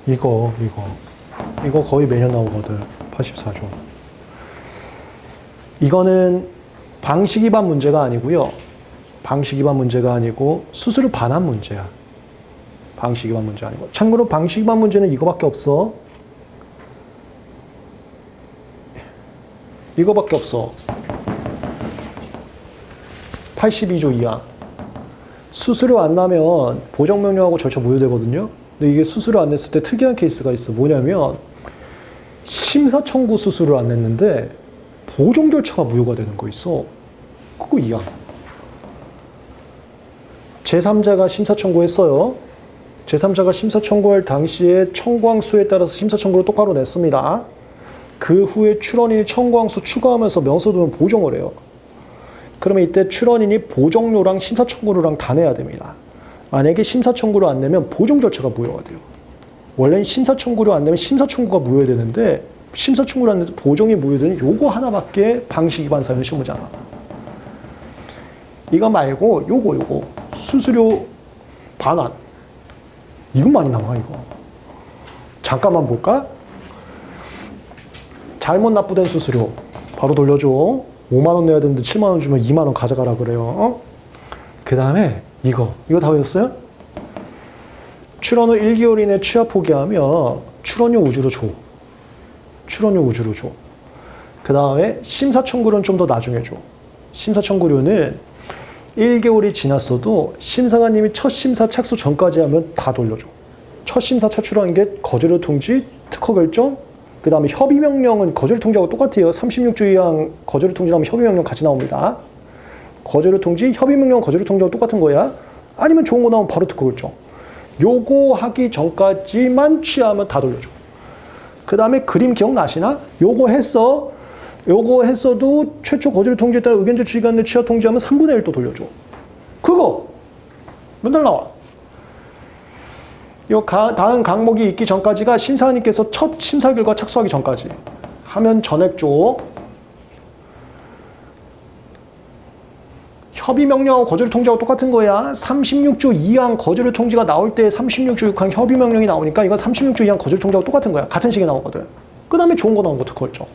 이거 거의 매년 나오거든. 84조. 이거는 방식 위반 문제가 아니고요. 방식 위반 문제가 아니고 수수료 반환 문제야. 방식 위반 문제 아니고. 참고로 방식 위반 문제는 이거밖에 없어. 이거밖에 없어. 82조 2항. 수수료 안 나면 보정명령하고 절차 무효되거든요. 근데 이게 수수료 안 냈을 때 특이한 케이스가 있어. 뭐냐면 심사 청구 수수료를 안 냈는데 보정 절차가 무효가 되는 거 있어. 그거 2항. 제3자가 심사 청구했어요. 제3자가 심사 청구할 당시에 청구항 수에 따라서 심사 청구를 똑바로 냈습니다. 그 후에 출원인이 청구항 수 추가하면서 명서 두면 보정을 해요. 그러면 이때 출원인이 보정료랑 심사 청구료랑 다 내야 됩니다. 만약에 심사 청구료 안 내면 보정 절차가 무효가 돼요. 원래는 심사 청구료 안 내면 심사 청구가 무효되는데 심사 청구료 안 내도 보정이 무효되는 요거 하나밖에 방식 위반 사유는 시험하지 않아. 이거 말고 요거 수수료 반환. 이건 많이 나와 이거. 잠깐만 볼까? 잘못 납부된 수수료 바로 돌려줘. 5만 원 내야 되는데 7만 원 주면 2만 원 가져가라 그래요. 그 다음에 이거 다 외웠어요? 출원 후 1개월 이내 취하 포기하면 출원료 우주로 줘. 출원료 우주로 줘. 그 다음에 심사 청구료는 좀 더 나중에 줘. 심사 청구료는 1개월이 지났어도 심사관님이 첫 심사 착수 전까지 하면 다 돌려줘. 첫 심사 차출한 게 거절료 통지, 특허 결정, 그 다음에 협의명령은 거절료 통지하고 똑같아요. 36조 2항 거절료 통지하면 협의명령 같이 나옵니다. 거절료 통지, 협의명령 거절료 통지하고 똑같은 거야. 아니면 좋은 거 나오면 바로 특허 결정. 요거 하기 전까지만 취하면 다 돌려줘. 그 다음에 그림 기억나시나? 요거 했어도 최초 거절료 통지에 따라 의견 제출 기간 내 취하 통지하면 3분의 1 또 돌려줘. 그거 맨날 나와. 요 다음 항목이 있기 전까지가 심사관님께서 첫 심사 결과 착수하기 전까지 하면 전액 줘. 협의명령하고 거절료 통지하고 똑같은 거야. 36조 2항 거절료 통지가 나올 때 36조 6항 협의명령이 나오니까 이건 36조 2항 거절료 통지하고 똑같은 거야. 같은 시기에 나오거든. 그 다음에 좋은 거 나온 거 특허 결정.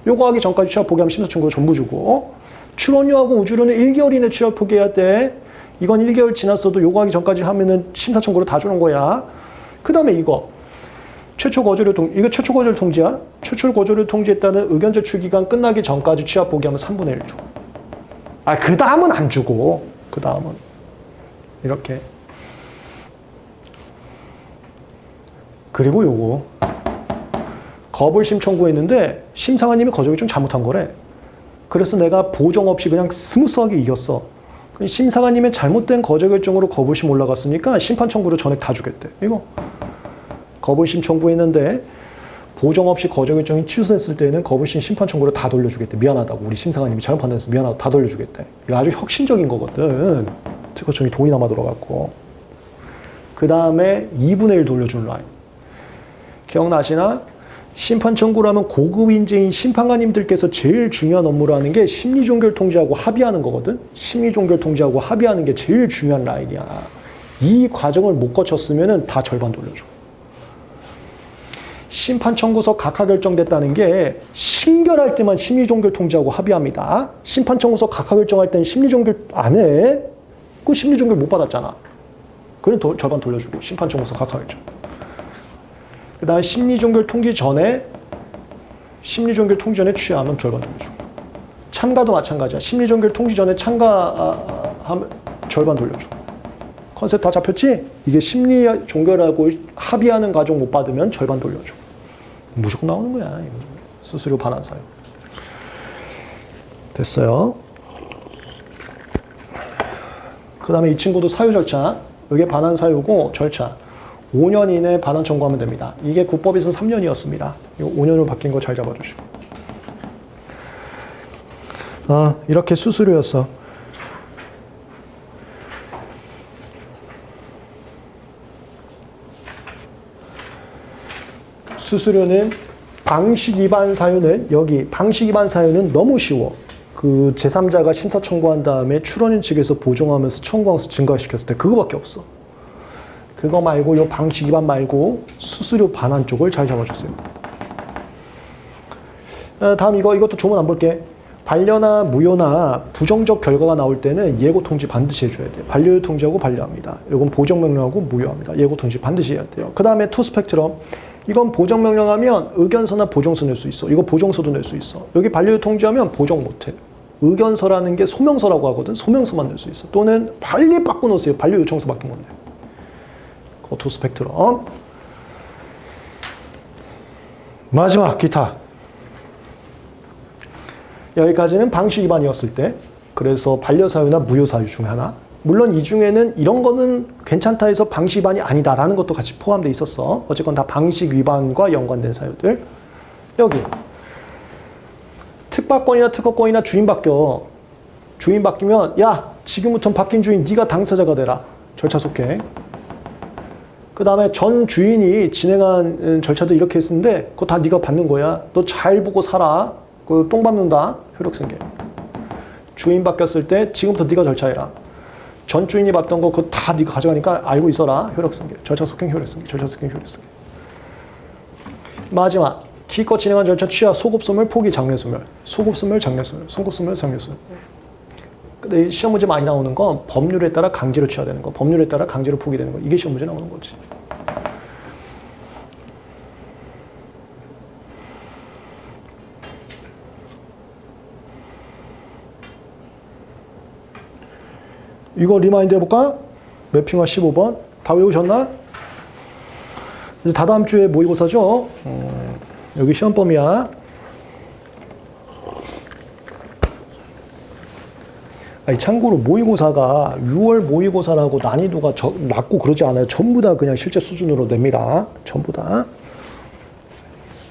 요거 하기 전까지 취하 포기하면 심사 청구료 전부 주고, 출원료하고 우주료는 1개월 이내 취하 포기해야 돼. 이건 1개월 지났어도 요거 하기 전까지 하면은 심사 청구료 다 주는 거야. 그 다음에 이거 최초 거절료 이거 최초 거절료 통지야. 최초 거절료 통지에 따른 의견 제출 기간 끝나기 전까지 취하 포기하면 3분의 1 줘. 그 다음은 안 주고, 그 다음은 이렇게. 그리고 요거 거불심 청구했는데 심사관님이 거절이 좀 잘못한 거래. 그래서 내가 보정 없이 그냥 스무스하게 이겼어. 심사관님의 잘못된 거절 결정으로 거부심 올라갔으니까 심판 청구를 전액 다 주겠대. 이거 거부심 청구했는데 보정 없이 거절 결정이 취소했을 때는 거부심 심판 청구를 다 돌려주겠대. 미안하다고. 우리 심사관님이 잘못 판단해서 미안하다고 다 돌려주겠대. 이거 아주 혁신적인 거거든. 특허청이 돈이 남아 들어갔고. 그 다음에 2분의 1 돌려준 라인. 기억나시나? 심판 청구라면 고급 인재인 심판관님들께서 제일 중요한 업무를 하는 게 심리종결 통지하고 합의하는 거거든. 심리종결 통지하고 합의하는 게 제일 중요한 라인이야. 이 과정을 못 거쳤으면 다 절반 돌려줘. 심판 청구서 각하 결정됐다는 게 신결할 때만 심리종결 통지하고 합의합니다. 심판 청구서 각하 결정할 때는 심리종결 안 해. 그 심리종결 못 받았잖아. 그럼 절반 돌려주고 심판 청구서 각하 결정. 그 다음에 심리종결 통지 전에 취하하면 절반 돌려주고. 참가도 마찬가지야. 심리종결 통지 전에 참가하면 절반 돌려주고. 컨셉 다 잡혔지? 이게 심리종결하고 합의하는 과정 못 받으면 절반 돌려줘. 무조건 나오는 거야. 수수료 반환 사유. 됐어요. 그 다음에 이 친구도 사유 절차. 이게 반환 사유고 절차. 5년 이내 반환 청구하면 됩니다. 이게 국법에서는 3년이었습니다. 5년으로 바뀐 거 잘 잡아주시고. 이렇게 수수료였어. 수수료는 방식 위반 사유는 여기 방식 위반 사유는 너무 쉬워. 그 제3자가 심사 청구한 다음에 출원인 측에서 보정하면서 청구항 수 증가시켰을 때 그거밖에 없어. 그거 말고 요 방식 위반 말고 수수료 반환 쪽을 잘 잡아주세요. 다음 이것도 조문 안 볼게. 반려나 무효나 부정적 결과가 나올 때는 예고 통지 반드시 해줘야 돼요. 반려 통지하고 반려합니다. 이건 보정명령하고 무효합니다. 예고 통지 반드시 해야 돼요. 그 다음에 투 스펙트럼. 이건 보정명령하면 의견서나 보정서 낼 수 있어. 이거 보정서도 낼 수 있어. 여기 반려 통지하면 보정 못해. 의견서라는 게 소명서라고 하거든. 소명서만 낼 수 있어. 또는 빨리 바꿔놓으세요. 반려 요청서 바뀌면 돼. 고토 스펙트럼. 마지막 기타. 여기까지는 방식 위반이었을 때. 그래서 반려사유나 무효사유 중에 하나. 물론 이 중에는 이런 거는 괜찮다 해서 방식 위반이 아니다라는 것도 같이 포함되어 있었어. 어쨌건 다 방식 위반과 연관된 사유들. 여기 특박권이나 특허권이나 주인 바뀌어. 주인 바뀌면 야 지금부터 바뀐 주인 네가 당사자가 되라. 절차 속해. 그 다음에 전 주인이 진행한 절차도 이렇게 했는데 그거 다 네가 받는 거야. 너 잘 보고 살아. 그 똥 밟는다. 효력 생겨. 주인 바뀌었을 때 지금부터 네가 절차해라. 전 주인이 밟던 거 그거 다 네가 가져가니까 알고 있어라. 효력 생겨. 절차 속행 효력 생겨. 절차 속행 효력 생겨. 마지막 기껏 진행한 절차 취하 소급소멸 포기 장례소멸. 소급소멸 장례소멸. 소급소멸 장례소멸. 근데 시험 문제 많이 나오는 건 법률에 따라 강제로 취하되는 거. 법률에 따라 강제로 포기되는 거. 이게 시험 문제 나오는 거지. 이거 리마인드 해볼까? 매핑화 15번. 다 외우셨나? 이제 다다음 주에 모의고사죠? 여기 시험범위야. 아니, 참고로 모의고사가 6월 모의고사라고 난이도가 낮고 그러지 않아요. 전부 다 그냥 실제 수준으로 냅니다. 전부 다.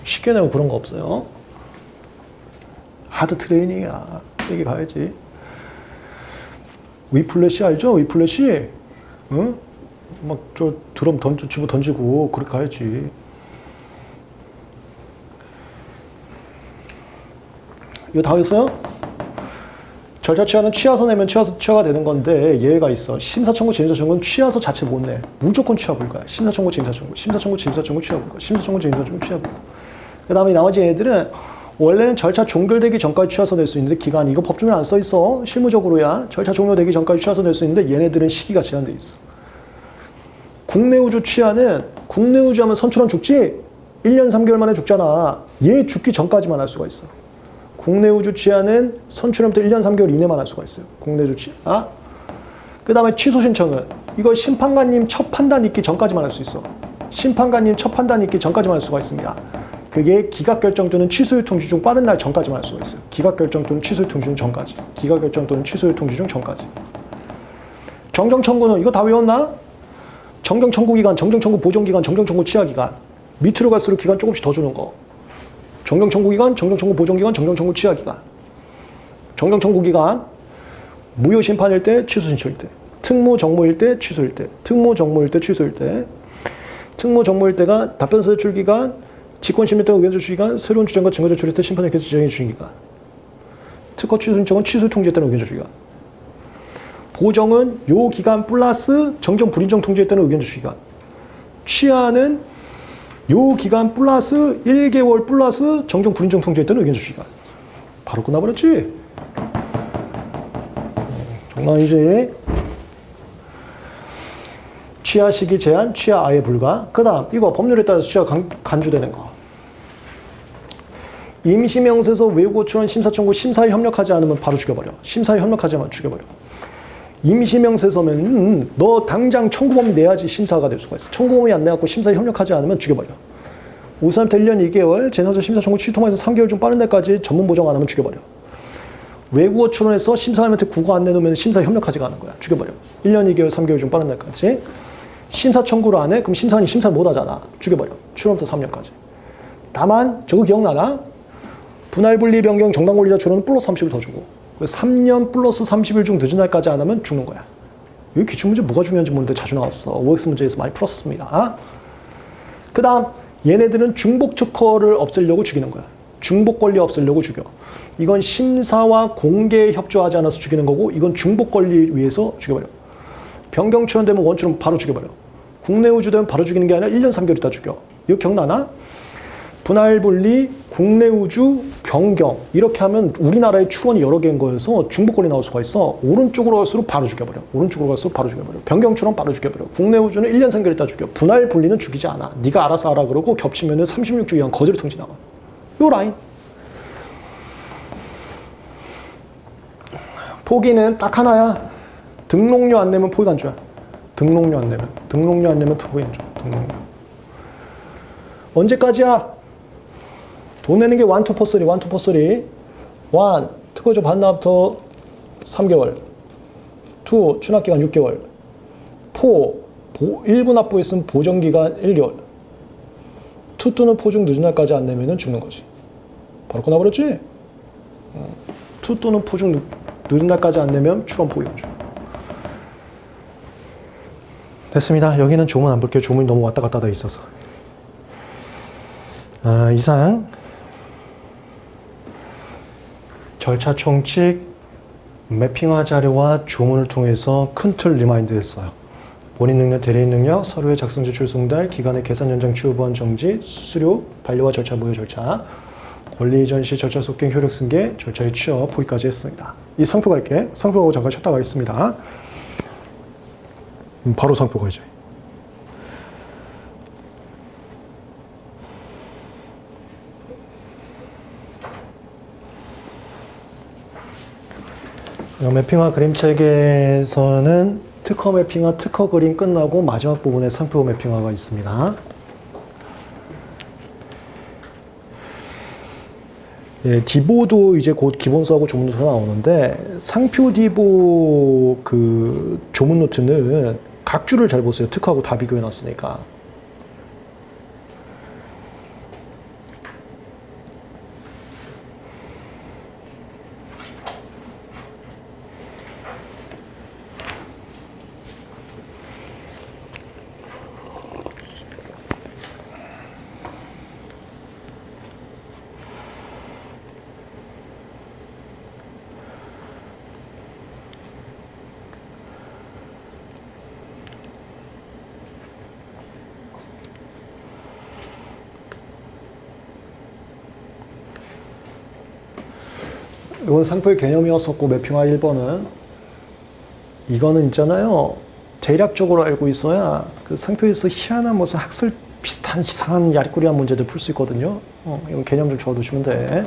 쉽게 내고 그런 거 없어요. 하드 트레이닝이야. 세게 가야지. 위플래시 알죠? 위플래시? 응? 막 저 드럼 집어 던지고 그렇게 가야지. 이거 다 했어요? 절차 취하는 취하서 내면 취하가 되는 건데 예외가 있어. 심사청구, 진사청구는 취하서 자체 못 내. 무조건 취하 불가야. 심사청구, 진사청구, 심사청구, 진사청구 취하 불가. 심사청구, 진사청구 취하 불가. 그 다음에 나머지 애들은 원래는 절차 종결되기 전까지 취하서 낼 수 있는데 기간 이거 법조문에 안 써 있어. 실무적으로야. 절차 종료되기 전까지 취하서 낼 수 있는데 얘네들은 시기가 제한돼 있어. 국내우주 취하는 국내우주 하면 선출원 죽지? 1년 3개월 만에 죽잖아. 얘 죽기 전까지만 할 수가 있어. 국내우주 취하는 선출원부터 1년 3개월 이내만 할 수가 있어요. 국내우주 취하. 그 다음에 취소 신청은 이거 심판관님 첫 판단 있기 전까지만 할 수 있어. 심판관님 첫 판단 있기 전까지만 할 수가 있습니다. 그게 기각결정 또는 취소율 통지 중 빠른 날 전까지만 할 수가 있어요. 기각결정 또는 취소율 통지 중 전까지. 기각결정 또는 취소율 통지 중 전까지. 정정청구는 이거 다 외웠나? 정정청구 기간, 정정청구 보존 기간, 정정청구 취하 기간. 밑으로 갈수록 기간 조금씩 더 주는 거. 정정청구 기간, 정정청구 보존 기간, 정정청구 취하 기간. 정정청구 기간, 무효 심판일 때, 취소 신청일 때. 특무 정무일 때, 취소일 때. 특무 정무일 때, 취소일 때. 특무 정무일 때가 답변서 제출 기간, 직권심의 때 의견 제출 기간, 새로운 주장과 증거 제출일 때 심판의 결정 지정해 주신 기간. 특허 취소 신청은 취소 통지에 따른 의견 제출 기간. 보정은 요 기간 플러스 정정 불인정 통지에 따른 의견 제출 기간. 취하는 요 기간 플러스 1개월 플러스 정정 불인정 통지에 따른 의견 제출 기간. 바로 끝나버렸지? 장난 아니지? 취하 시기 제한, 취하 아예 불가. 그 다음 이거 법률에 따라서 취하 간주되는 거. 임시명세서 외고초원 심사청구 심사에 협력하지 않으면 바로 죽여버려. 심사에 협력하지 않으면 죽여버려. 임시명세서면 너 당장 청구범위 내야지 심사가 될 수가 있어. 청구범위 안 내갖고 심사에 협력하지 않으면 죽여버려. 우선부터 1년 2개월, 제3자 심사청구 취소통해서 3개월 좀 빠른 데까지 전문 보정 안 하면 죽여버려. 외국어초론에서 심사위원한테 국어 안 내놓으면 심사에 협력하지가 않은 거야. 죽여버려. 1년 2개월, 3개월 좀 빠른 데까지. 심사 청구를 안 해? 그럼 심사관이 심사를 못 하잖아. 죽여버려. 출원부터 3년까지. 다만 저거 기억나나? 분할 분리 변경 정당 권리자 출원은 플러스 30일 더 주고 3년 플러스 30일 중 늦은 날까지 안 하면 죽는 거야. 여기 기출문제 뭐가 중요한지 모르는데 자주 나왔어. OX 문제에서 많이 풀었습니다. 그 다음 얘네들은 중복 특허를 없애려고 죽이는 거야. 중복 권리 없애려고 죽여. 이건 심사와 공개에 협조하지 않아서 죽이는 거고 이건 중복 권리 위해서 죽여버려. 변경 출원되면 원출원 바로 죽여버려. 국내 우주 되면 바로 죽이는 게 아니라 1년 3개월 있다 죽여. 이거 기억나나? 분할 분리, 국내 우주, 변경 이렇게 하면 우리나라의 출원이 여러 개인 거여서 중복 권리 나올 수가 있어. 오른쪽으로 갈수록 바로 죽여버려. 오른쪽으로 갈수록 바로 죽여버려. 변경 출원 바로 죽여버려. 국내 우주는 1년 3개월 있다 죽여. 분할 분리는 죽이지 않아. 네가 알아서 하라 그러고 겹치면은 36주 이상 거절 통지 나와. 요 라인. 포기는 딱 하나야. 등록료 안 내면 포기 안 줘요. 등록료 안 내면. 등록료 안 내면 포기 안 줘. 등록료. 언제까지야? 돈 내는 게 1, 2, 4, 3. 1, 2, 4, 3. 1. 특허조 반납부터 3개월. 2. 추납기간 6개월. 4. 1부 납부했으면 보정기간 1개월. 투투는 포중 늦은 날까지 안 내면 죽는 거지. 바로 끝나버렸지? 투투는 포중 늦은 날까지 안 내면 출원 포기가 줘. 됐습니다. 여기는 조문 안 볼게요. 조문이 너무 왔다 갔다 돼 있어서. 이상 절차 총칙 매핑화 자료와 조문을 통해서 큰 틀 리마인드 했어요. 본인 능력, 대리인 능력, 서류의 작성 제출 송달, 기간의 계산 연장 추후 보완 정지, 수수료, 반려와 절차 무효 절차, 권리 이전 시 절차 속행 효력 승계, 절차의 취업, 포기까지 했습니다. 이 상표 갈게. 상표하고 잠깐 쉬었다 가겠습니다. 바로 상표 가야죠. 매핑화 그림책에서는 특허 매핑화, 특허 그림 끝나고 마지막 부분에 상표 매핑화가 있습니다. 예, 디보도 이제 곧 기본서하고 조문노트가 나오는데 상표 디보 그 조문노트는 각 줄을 잘 보세요. 특허하고 다 비교해 놨으니까. 이건 상표의 개념이었었고 매핑화 1번은 이거는 있잖아요. 대략적으로 알고 있어야 그 상표에서 희한한 무슨 학술 비슷한 이상한 야리꾸리한 문제들 풀 수 있거든요. 이건 개념 좀 적어두시면 돼.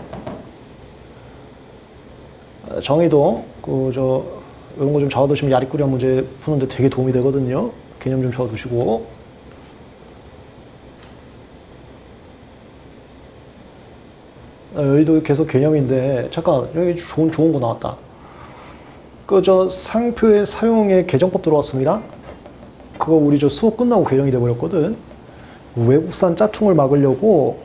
정의도 이런 거 좀 적어두시면 야리꾸리한 문제 푸는데 되게 도움이 되거든요. 개념 좀 적어두시고. 여기도 계속 개념인데 잠깐 여기 좋은 거 나왔다. 상표의 사용의 개정법 들어왔습니다. 그거 우리 수업 끝나고 개정이 돼버렸거든. 외국산 짝퉁을 막으려고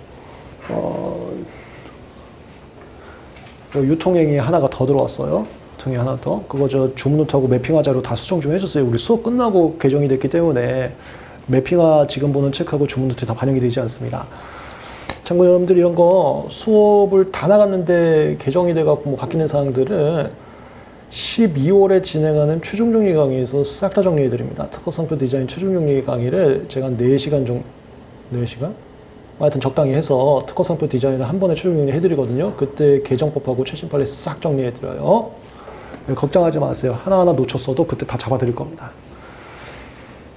유통행위 하나가 더 들어왔어요. 유통행위 하나 더. 그거 조문노트하고 매핑화 자료 다 수정 좀 해줬어요. 우리 수업 끝나고 개정이 됐기 때문에 매핑화 지금 보는 책하고 조문노트에 다 반영이 되지 않습니다. 참고로 여러분들 이런 거 수업을 다 나갔는데 개정이 돼갖고 바뀌는 사항들은 12월에 진행하는 최종 정리 강의에서 싹 다 정리해 드립니다. 특허 상표 디자인 최종 정리 강의를 제가 한 4시간 정도, 4시간? 하여튼 적당히 해서 특허 상표 디자인을 한 번에 최종 정리 해드리거든요. 그때 개정법하고 최신 판례 싹 정리해 드려요. 걱정하지 마세요. 하나하나 놓쳤어도 그때 다 잡아드릴 겁니다.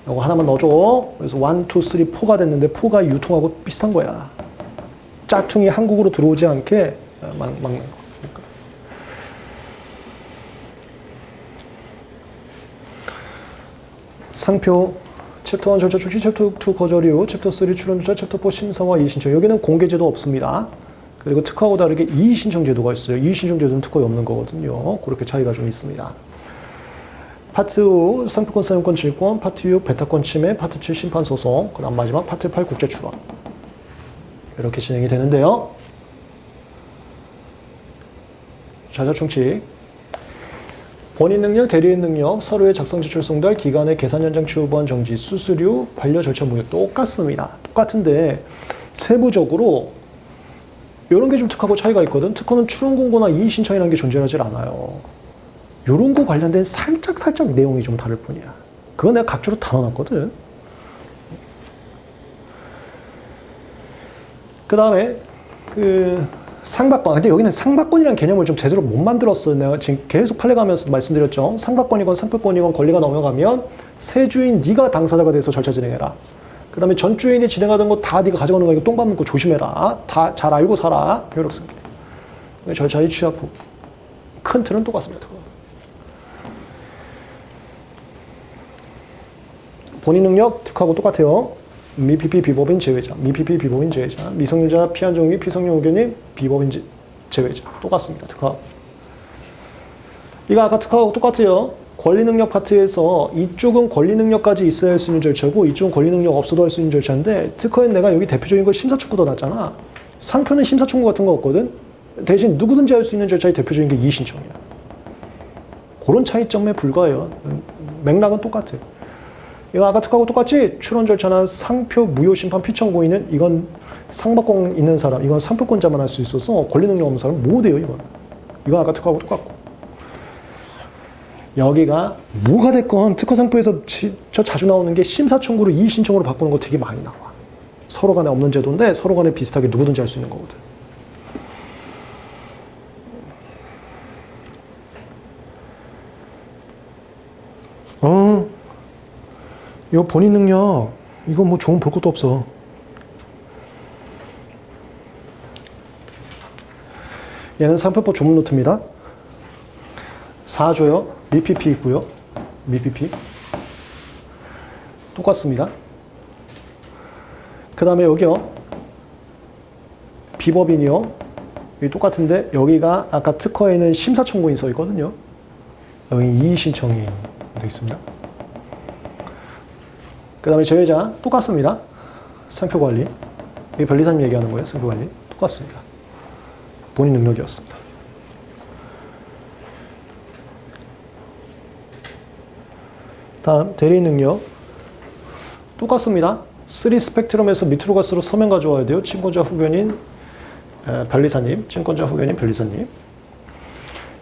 이거 하나만 넣어줘. 그래서 1, 2, 3, 4가 됐는데 4가 유통하고 비슷한 거야. 짝퉁이 한국으로 들어오지 않게 막는 거니까. 상표 챕터 1 절차 출시, 챕터 2 거절 이후, 챕터 3 출원 절차, 챕터 4 심사와 이의신청. 여기는 공개제도 없습니다. 그리고 특허하고 다르게 이의신청 제도가 있어요. 이의신청 제도는 특허에 없는 거거든요. 그렇게 차이가 좀 있습니다. 파트 5 상표권 사용권 질권, 파트 6 배타권 침해, 파트 7 심판 소송, 그 다음 마지막 파트 8 국제 출원. 이렇게 진행이 되는데요. 자자 총칙. 본인 능력, 대리인 능력, 서류의 작성 제출 송달, 기간의 계산 연장 추후 보완 정지, 수수료, 반려 절차 무효 똑같습니다. 똑같은데 세부적으로 이런 게 좀 특허하고 차이가 있거든. 특허는 출원 공고나 이의 신청이라는 게 존재하지 않아요. 이런 거 관련된 살짝 내용이 좀 다를 뿐이야. 그거 내가 각주로 다 넣어놨거든. 그 다음에 상박권. 근데 여기는 상박권이라는 개념을 좀 제대로 못 만들었어요. 내가 지금 계속 판례 가면서 말씀드렸죠. 상박권이건 상표권이건 권리가 넘어가면 새 주인 네가 당사자가 돼서 절차 진행해라. 그 다음에 전 주인이 진행하던 거 다 네가 가져가는 거니까 똥밥 먹고 조심해라. 다 잘 알고 살아. 효력승계. 절차의 취합 후. 큰 틀은 똑같습니다. 본인 능력 특허하고 똑같아요. 미PP 비법인 제외자, 미PP 비법인 제외자, 미성년자 피한정기 피성년 의견인 비법인 제외자 똑같습니다. 특허. 이거 아까 특허하고 똑같아요. 권리 능력 파트에서 이쪽은 권리 능력까지 있어야 할 수 있는 절차고 이쪽은 권리 능력 없어도 할 수 있는 절차인데 특허엔 내가 여기 대표적인 걸 심사 청구도 놨잖아. 상표는 심사 청구 같은 거 없거든. 대신 누구든지 할 수 있는 절차의 대표적인 게 이의 신청이야. 그런 차이점에 불과해요. 맥락은 똑같아. 이거 아까 특허하고 똑같이 출원 절차나 상표 무효 심판 피청고의는 이건 상박권 있는 사람, 이건 상표권자만 할 수 있어서 권리 능력 없는 사람은 못 해요. 이건 아까 특허하고 똑같고. 여기가 뭐가 됐건 특허 상표에서 저 자주 나오는 게 심사 청구를 이의 신청으로 바꾸는 거 되게 많이 나와. 서로 간에 없는 제도인데 서로 간에 비슷하게 누구든지 할 수 있는 거거든. 이거 본인 능력, 이거 뭐 좋은 볼 것도 없어. 얘는 상표법 조문 노트입니다. 4조요. 미PP 있고요. 미PP. 똑같습니다. 그 다음에 여기요. 비법인이요. 여기 똑같은데 여기가 아까 특허에는 심사 청구인 써 있거든요. 여기 이의 신청이 되어 있습니다. 그 다음에 제외자 똑같습니다. 상표 관리. 이게 변리사님 얘기하는 거예요. 상표 관리. 똑같습니다. 본인 능력이었습니다. 다음 대리인 능력. 똑같습니다. 3 스펙트럼에서 밑으로 갈수록 서면 가져와야 돼요. 친권자 후견인 변리사님, 친권자 후견인 변리사님.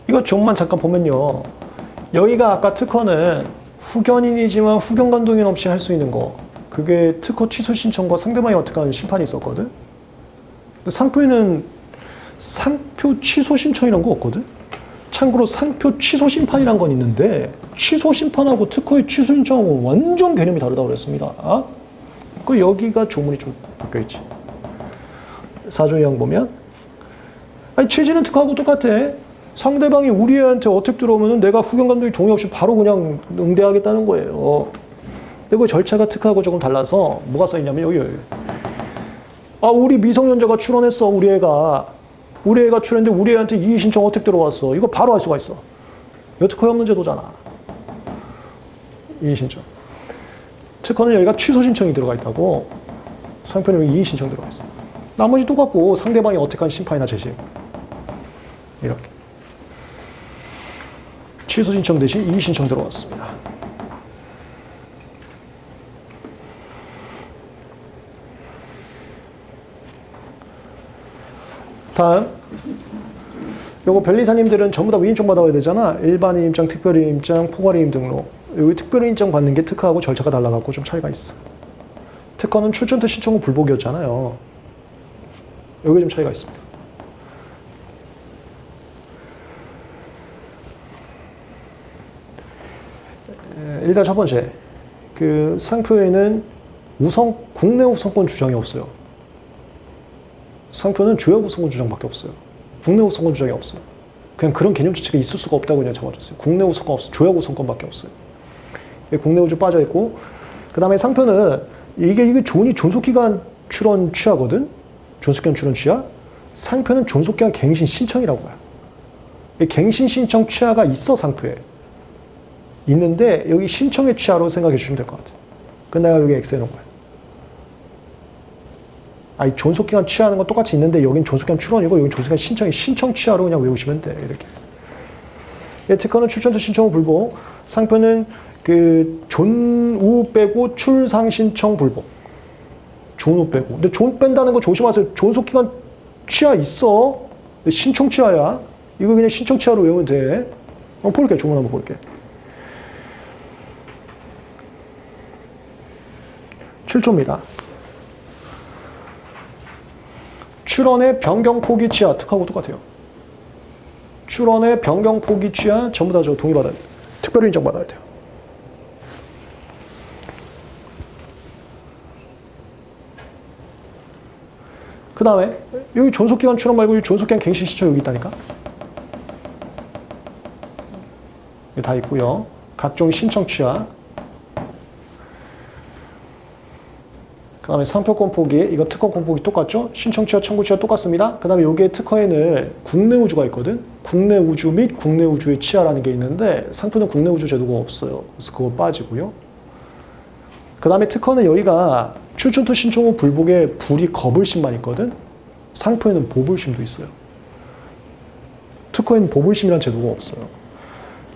이거 좀만 잠깐 보면요. 여기가 아까 특허는 후견인이지만 후견 감독인 없이 할 수 있는 거. 그게 특허 취소 신청과 상대방이 어떻게 하는 심판이 있었거든. 근데 상표에는 상표 취소 신청 이런 거 없거든. 참고로 상표 취소 심판이란 건 있는데 취소 심판하고 특허의 취소 신청하고 완전 개념이 다르다고 그랬습니다. 그 여기가 조문이 좀 바뀌어 있지. 4조 이항 보면 아니 취지는 특허하고 똑같아. 상대방이 우리 애한테 어택 들어오면은 내가 후견 감독이 동의 없이 바로 그냥 응대하겠다는 거예요. 근데 그 절차가 특허하고 조금 달라서 뭐가 써있냐면 여기. 우리 미성년자가 출원했어. 우리 애가 출원했는데 우리 애한테 이의 신청 어택 들어왔어. 이거 바로 할 수가 있어. 이거 특허 없는 제도잖아. 이의 신청. 특허는 여기가 취소 신청이 들어가 있다고. 상표는 여기 이의 신청 들어가 있어. 나머지 똑같고 상대방이 어택한 심판이나 재심. 이렇게. 취소 신청 대신 이의 신청 들어왔습니다. 다음. 요거 변리사님들은 전부 다 위임장 받아야 되잖아. 일반인 임장, 특별인 임장, 포괄인 등록. 여기 특별인 임장 받는 게 특허하고 절차가 달라갖고 좀 차이가 있어. 특허는 출전투 신청 후 불복이었잖아요. 여기 좀 차이가 있습니다. 일단 첫 번째, 그 상표에는 국내 우선권 주장이 없어요. 상표는 조약 우선권 주장밖에 없어요. 국내 우선권 주장이 없어요. 그냥 그런 개념 자체가 있을 수가 없다고 그냥 잡아줬어요. 국내 우선권 없어요. 조약 우선권밖에 없어요. 국내 우주 빠져 있고, 그 다음에 상표는 이게 존속기간 출원 취하거든. 존속기간 출원 취하. 상표는 존속기간 갱신 신청이라고 봐요. 갱신 신청 취하가 있어 상표에. 있는데 여기 신청의 취하로 생각해 주시면 될 것 같아요. 그럼 내가 여기 X 해놓은 거예요. 이 존속기간 취하는 건 똑같이 있는데 여긴 존속기간 출원이고 여긴 존속기간 신청이 신청 취하로 그냥 외우시면 돼. 이렇게. 특허는 출전투 신청 후 불복. 상표는 그 존우 빼고 출상 신청 불복. 존우 빼고. 근데 존 뺀다는 거 조심하세요. 존속기간 취하 있어. 근데 신청 취하야. 이거 그냥 신청 취하로 외우면 돼. 한번 볼게. 조문 한번 볼게. 7조입니다. 출원의 변경 포기 취하 특허하고 똑같아요. 출원의 변경 포기 취하 전부 다 저 동의받아야 돼요. 특별히 인정받아야 돼요. 그 다음에 여기 존속기간 출원 말고 이 존속기간 갱신 신청 여기 있다니까. 여기 다 있고요. 각종 신청 취하. 그 다음에 상표권 포기, 이거 특허권 포기 똑같죠? 신청취와 청구취와 똑같습니다. 그 다음에 여기에 특허에는 국내 우주가 있거든? 국내 우주 및 국내 우주의 취하라는 게 있는데 상표는 국내 우주 제도가 없어요. 그래서 그거 빠지고요. 그 다음에 특허는 여기가 출춘토 신청 후 불복에 불이 거불심만 있거든? 상표에는 보불심도 있어요. 특허에는 보불심이라는 제도가 없어요.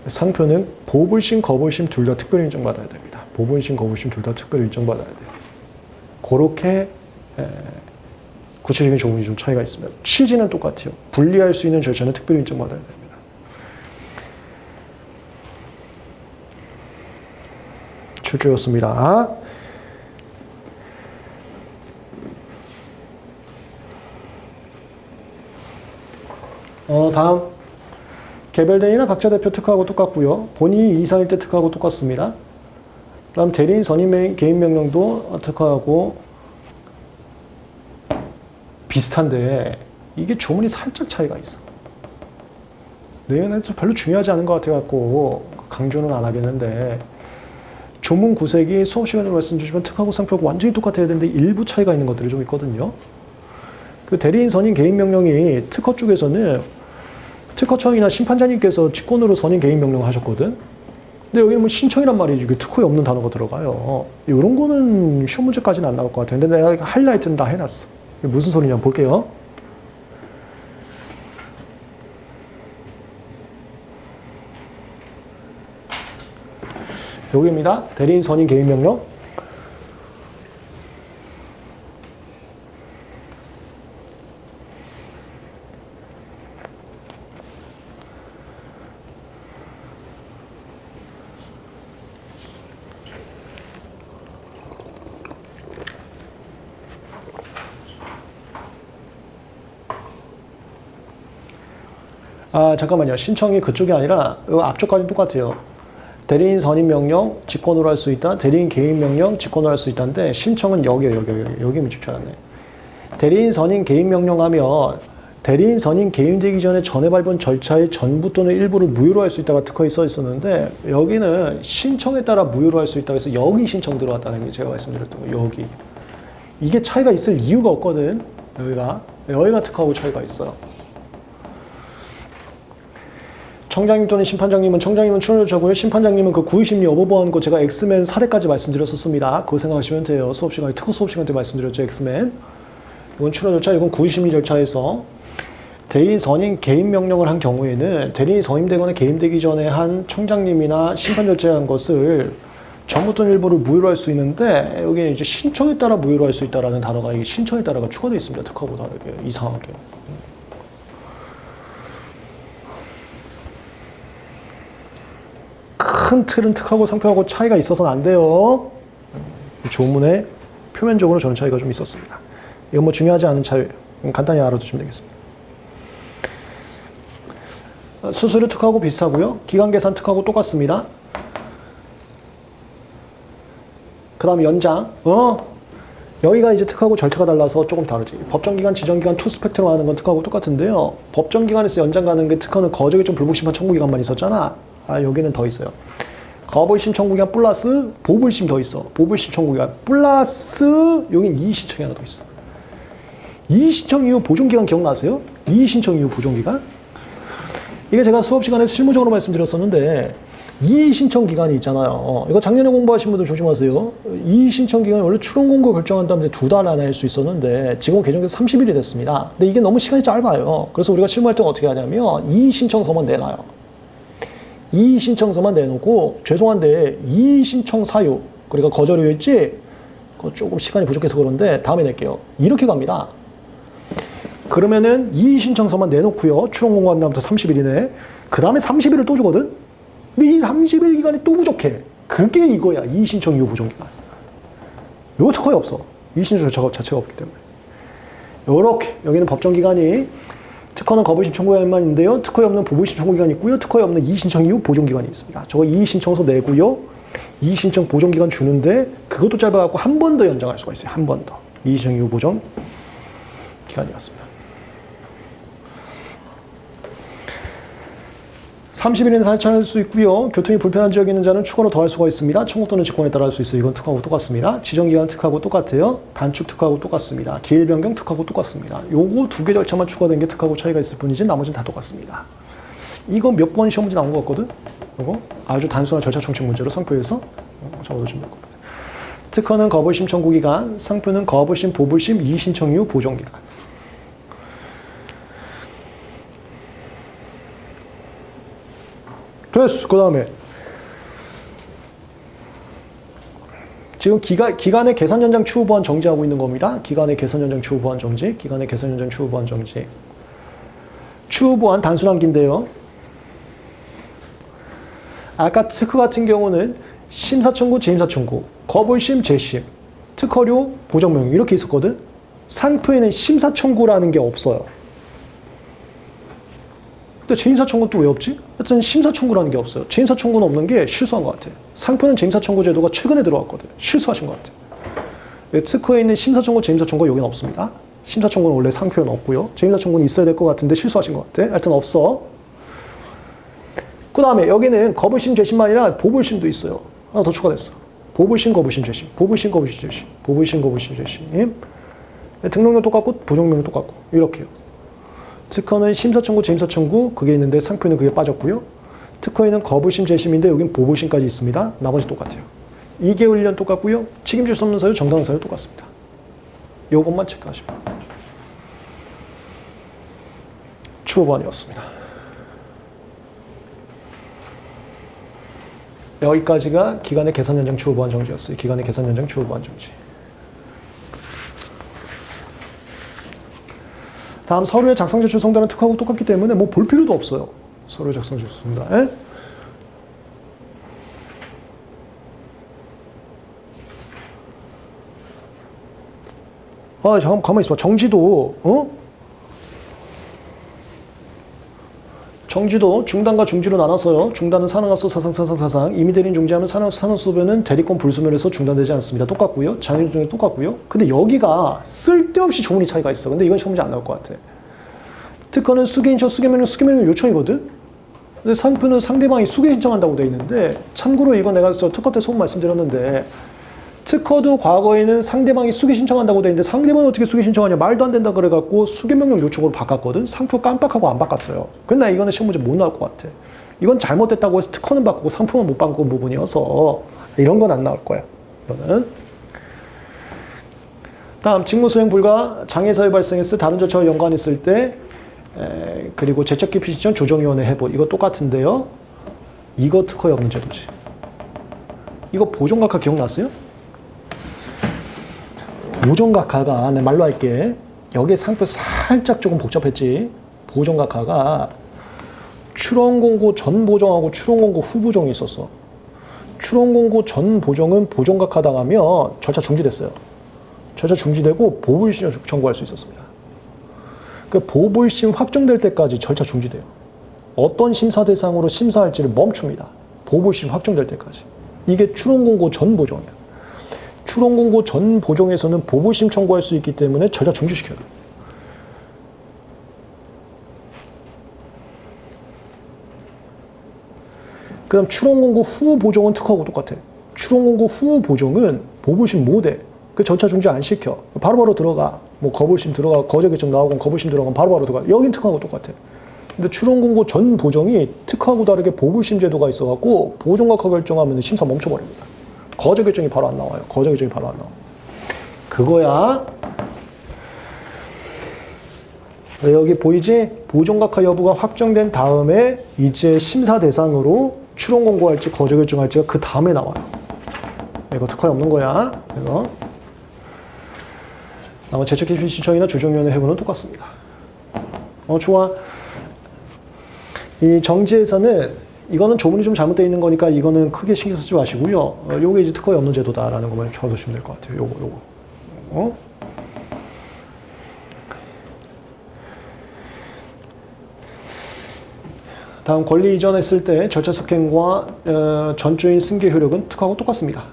상표는 보불심, 거불심 둘 다 특별 인정받아야 됩니다. 보불심, 거불심 둘 다 특별 인정받아야 돼요. 그렇게 구체적인 조문이 좀 차이가 있습니다. 취지는 똑같아요. 분리할 수 있는 절차는 특별 인정받아야 됩니다. 출조였습니다. 다음 개별대리나 각자 대표 특허하고 똑같고요. 본인이 이사일 때 특허하고 똑같습니다. 그 다음 대리인 선임 개인 명령도 특허하고 비슷한데 이게 조문이 살짝 차이가 있어. 내용은 별로 중요하지 않은 것 같아갖고 강조는 안 하겠는데 조문 구색이 수업 시간으로 말씀주시면 특허하고 상표하고 완전히 똑같아야 되는데 일부 차이가 있는 것들이 좀 있거든요. 그 대리인 선임 개인 명령이 특허 쪽에서는 특허청이나 심판장님께서 직권으로 선임 개인 명령을 하셨거든. 근데 여기는 뭐 신청이란 말이지. 특허에 없는 단어가 들어가요. 이런 거는 시험 문제까지는 안 나올 것 같아요. 근데 내가 하이라이트는 다 해놨어. 무슨 소리냐 볼게요. 여기입니다. 대리인 선임 개인 명령. 잠깐만요. 신청이 그쪽이 아니라 앞쪽까지는 똑같아요. 대리인 선임 명령 직권으로 할 수 있다. 대리인 개인 명령 직권으로 할 수 있다는데 신청은 여기에 집중 않았네. 대리인 선임 개인 명령하면 대리인 선임 개임되기 전에 전에 밟은 절차의 전부 또는 일부를 무효로 할 수 있다가 특허에 써 있었는데 여기는 신청에 따라 무효로 할 수 있다고 해서 여기 신청 들어갔다는 게 제가 말씀드렸던 거 여기. 이게 차이가 있을 이유가 없거든. 여기가 특허하고 차이가 있어요. 청장님 또는 심판장님은 청장님은 출연자고요. 심판장님은 그 구의심리 여부보안 거 제가 엑스맨 사례까지 말씀드렸었습니다. 그거 생각하시면 돼요. 수업 시간에 특허 수업 시간 때 말씀드렸죠. 엑스맨. 이건 출연 절차, 이건 구의심리 절차에서 대리인 선임 개인 명령을 한 경우에는 대리인이 선임되거나 개임되기 전에 한 청장님이나 심판 절차에 한 것을 전부 또는 일부를 무효로 할 수 있는데 여기는 이제 신청에 따라 무효로 할 수 있다라는 단어가 이게 신청에 따라가 추가되어 있습니다. 특허하고 다르게 이상하게. 큰 틀은 특허하고 상표하고 차이가 있어서는 안 돼요. 조문에 표면적으로 저는 차이가 좀 있었습니다. 이건 뭐 중요하지 않은 차이예요. 간단히 알아두시면 되겠습니다. 수수료 특허하고 비슷하고요. 기간 계산 특허하고 똑같습니다. 그 다음 연장. 여기가 이제 특허하고 절차가 달라서 조금 다르지. 법정기간, 지정기간, 투 스펙트럼 하는 건 특허하고 똑같은데요. 법정기간에서 연장 가는 게 특허는 거적의 좀 불복심판 청구기간만 있었잖아. 여기는 더 있어요. 거불심 청구기간 플러스 보불심 더 있어. 보불심 청구기간 플러스 여긴 이의신청이 하나 더 있어. 이의신청 이후 보존기간 기억나세요? 이의신청 이후 보존기간? 이게 제가 수업 시간에 실무적으로 말씀드렸었는데 이의신청 기간이 있잖아요. 이거 작년에 공부하신 분들 조심하세요. 이의신청 기간이 원래 추론 공고 결정한 다음에 2달 안에 할 수 있었는데 지금 개정돼서 30일이 됐습니다. 근데 이게 너무 시간이 짧아요. 그래서 우리가 실무할 때 어떻게 하냐면 이의신청서만 내놔요. 이의신청서만 내놓고 죄송한데 이의신청 사유 그러니까 거절이었지? 그거 조금 시간이 부족해서 그런데 다음에 낼게요. 이렇게 갑니다. 그러면은 이의신청서만 내놓고요. 추론 공고한 다음부터 30일이네. 그 다음에 30일을 또 주거든? 근데 이 30일 기간이 또 부족해. 그게 이거야. 이의신청 이후 보존기간. 이거 특허에 없어. 이의신청 자체가 없기 때문에. 요렇게 여기는 법정기간이 특허는 거부심 청구기간만 있는데요. 특허에 없는 보부심 청구기간이 있고요. 특허에 없는 이의신청 이후 보존기간이 있습니다. 저거 이의신청서 내고요. 이의신청 보존기간 주는데 그것도 짧아갖고 한 번 더 연장할 수가 있어요. 한 번 더. 이의신청 이후 보존 기간이었습니다. 30일이나 살차할 수 있고요. 교통이 불편한 지역에 있는 자는 추가로 더할 수가 있습니다. 청구 또는 직권에 따라 할 수 있어요. 이건 특허하고 똑같습니다. 지정기간 특허하고 똑같아요. 단축 특허하고 똑같습니다. 기일 변경 특허하고 똑같습니다. 요거 두 개 절차만 추가된 게 특허하고 차이가 있을 뿐이지 나머지는 다 똑같습니다. 이거 몇 번 시험 문제 나온 것 같거든? 이거 아주 단순한 절차 총칙 문제로 상표에서 적어두시면 될 것 같아요. 특허는 거부심 청구 기간, 상표는 거부심, 보부심, 이의신청 이후 보정 기간. 됐어. 그 다음에 지금 기간의 계산 연장 추후 보완 정지하고 있는 겁니다. 기간의 계산 연장 추후 보완 정지, 기간의 계산 연장 추후 보완 정지. 추후 보완 단순한기인데요. 아까 특허 같은 경우는 심사 청구, 재심사 청구, 거부심, 재심, 특허료, 보정 명령 이렇게 있었거든. 상표에는 심사 청구라는 게 없어요. 근데 재심사 청구는 또 왜 없지? 하여튼 심사 청구라는 게 없어요. 재심사 청구는 없는 게 실수한 것 같아. 상표는 재심사 청구 제도가 최근에 들어왔거든. 실수하신 것 같아. 특허에 있는 심사 청구, 재심사 청구가 여기는 없습니다. 심사 청구는 원래 상표에는 없고요. 재심사 청구는 있어야 될 것 같은데 실수하신 것 같아. 하여튼 없어. 그 다음에 여기는 거부심, 재심만 아니라 보불심도 있어요. 하나 더 추가됐어. 보불심, 거부심, 재심. 보불심, 거부심, 재심. 보불심, 거부심, 재심. 등록료 똑같고 보정명령 똑같고 이렇게요. 특허는 심사 청구, 재심사 청구 그게 있는데 상표는 그게 빠졌고요. 특허에는 거부심, 재심인데 여긴 보부심까지 있습니다. 나머지 똑같아요. 2개월 1년 똑같고요. 책임질 수 없는 사유, 정당한 사유 똑같습니다. 요것만 체크하시면 추후 보완이었습니다. 여기까지가 기간의 계산 연장 추후 보완 정지였어요. 기간의 계산 연장 추후 보완 정지. 다음 서류의 작성 제출 송달은 특허하고 똑같기 때문에 뭐 볼 필요도 없어요. 서류 작성 제출 송달. 잠깐 가만히 있어봐. 정지도 정지도 중단과 중지로 나눠서요. 중단은 산업업소 사상 이미 대리인 중지하면 산업소변은 대리권 불소멸해서 중단되지 않습니다. 똑같고요. 장애 중에 똑같고요. 근데 여기가 쓸데없이 조문이 차이가 있어. 근데 이건 시험 문제 안 나올 것 같아. 특허는 수개인청, 수개명령 요청이거든. 근데 상표는 상대방이 수개 신청한다고 돼 있는데 참고로 이거 내가 특허 때 소문 말씀드렸는데 특허도 과거에는 상대방이 수개 신청한다고 돼 있는데 상대방이 어떻게 수개 신청하냐 말도 안 된다 그래갖고 수개명령 요청으로 바꿨거든. 상표 깜빡하고 안 바꿨어요. 근데 나 이거는 시험 문제 못 나올 것 같아. 이건 잘못됐다고 해서 특허는 바꾸고 상표만 못 바꾼 부분이어서 이런 건 안 나올 거야. 이거는. 다음 직무수행 불가 장애사유 발생했을 때 다른 절차와 연관있을 때 그리고 제척기피 시청 조정위원회 해부 이거 똑같은데요. 이거 특허역 문제도지. 이거 보존각하 기억났어요? 보존각하가 내 말로 할게. 여기 상표 살짝 조금 복잡했지. 보존각하가 출원공고 전 보정하고 출원공고 후 보정이 있었어. 출원공고 전 보정은 보존각하 당하면 절차 중지됐어요. 절차 중지되고 보불심 청구할 수 있었습니다. 그 보불심 확정될 때까지 절차 중지돼요. 어떤 심사 대상으로 심사할지를 멈춥니다. 보불심 확정될 때까지. 이게 출원공고 전 보정이야. 출원공고 전 보정에서는 보불심 청구할 수 있기 때문에 절차 중지시켜요. 그럼 출원공고 후 보정은 특허하고 똑같아. 출원공고 후 보정은 보불심 못해. 그 절차 중지 안 시켜. 바로바로 들어가. 뭐 거부심 들어가, 거절 결정 나오고 거부심 들어가면 바로바로 들어가. 여긴 특허하고 똑같아. 근데 출원공고 전 보정이 특허하고 다르게 보불심 제도가 있어갖고 보존각하 결정하면 심사 멈춰버립니다. 거절 결정이 바로 안 나와요. 거절 결정이 바로 안 나와. 그거야. 여기 보이지? 보존각하 여부가 확정된 다음에 이제 심사 대상으로 출원 공고할지 거절 결정할지가 그 다음에 나와요. 이거 특허에 없는 거야. 이거. 나머지 제척기피 신청이나 조정위원회 해부는 똑같습니다. 좋아. 이 정지에서는 이거는 조문이 좀 잘못되어 있는 거니까 이거는 크게 신경 쓰지 마시고요. 요게 이제 특허에 없는 제도다라는 것만 적어두시면 될 것 같아요. 요거. 다음 권리 이전했을 때 절차 속행과 전주인 승계 효력은 특허하고 똑같습니다.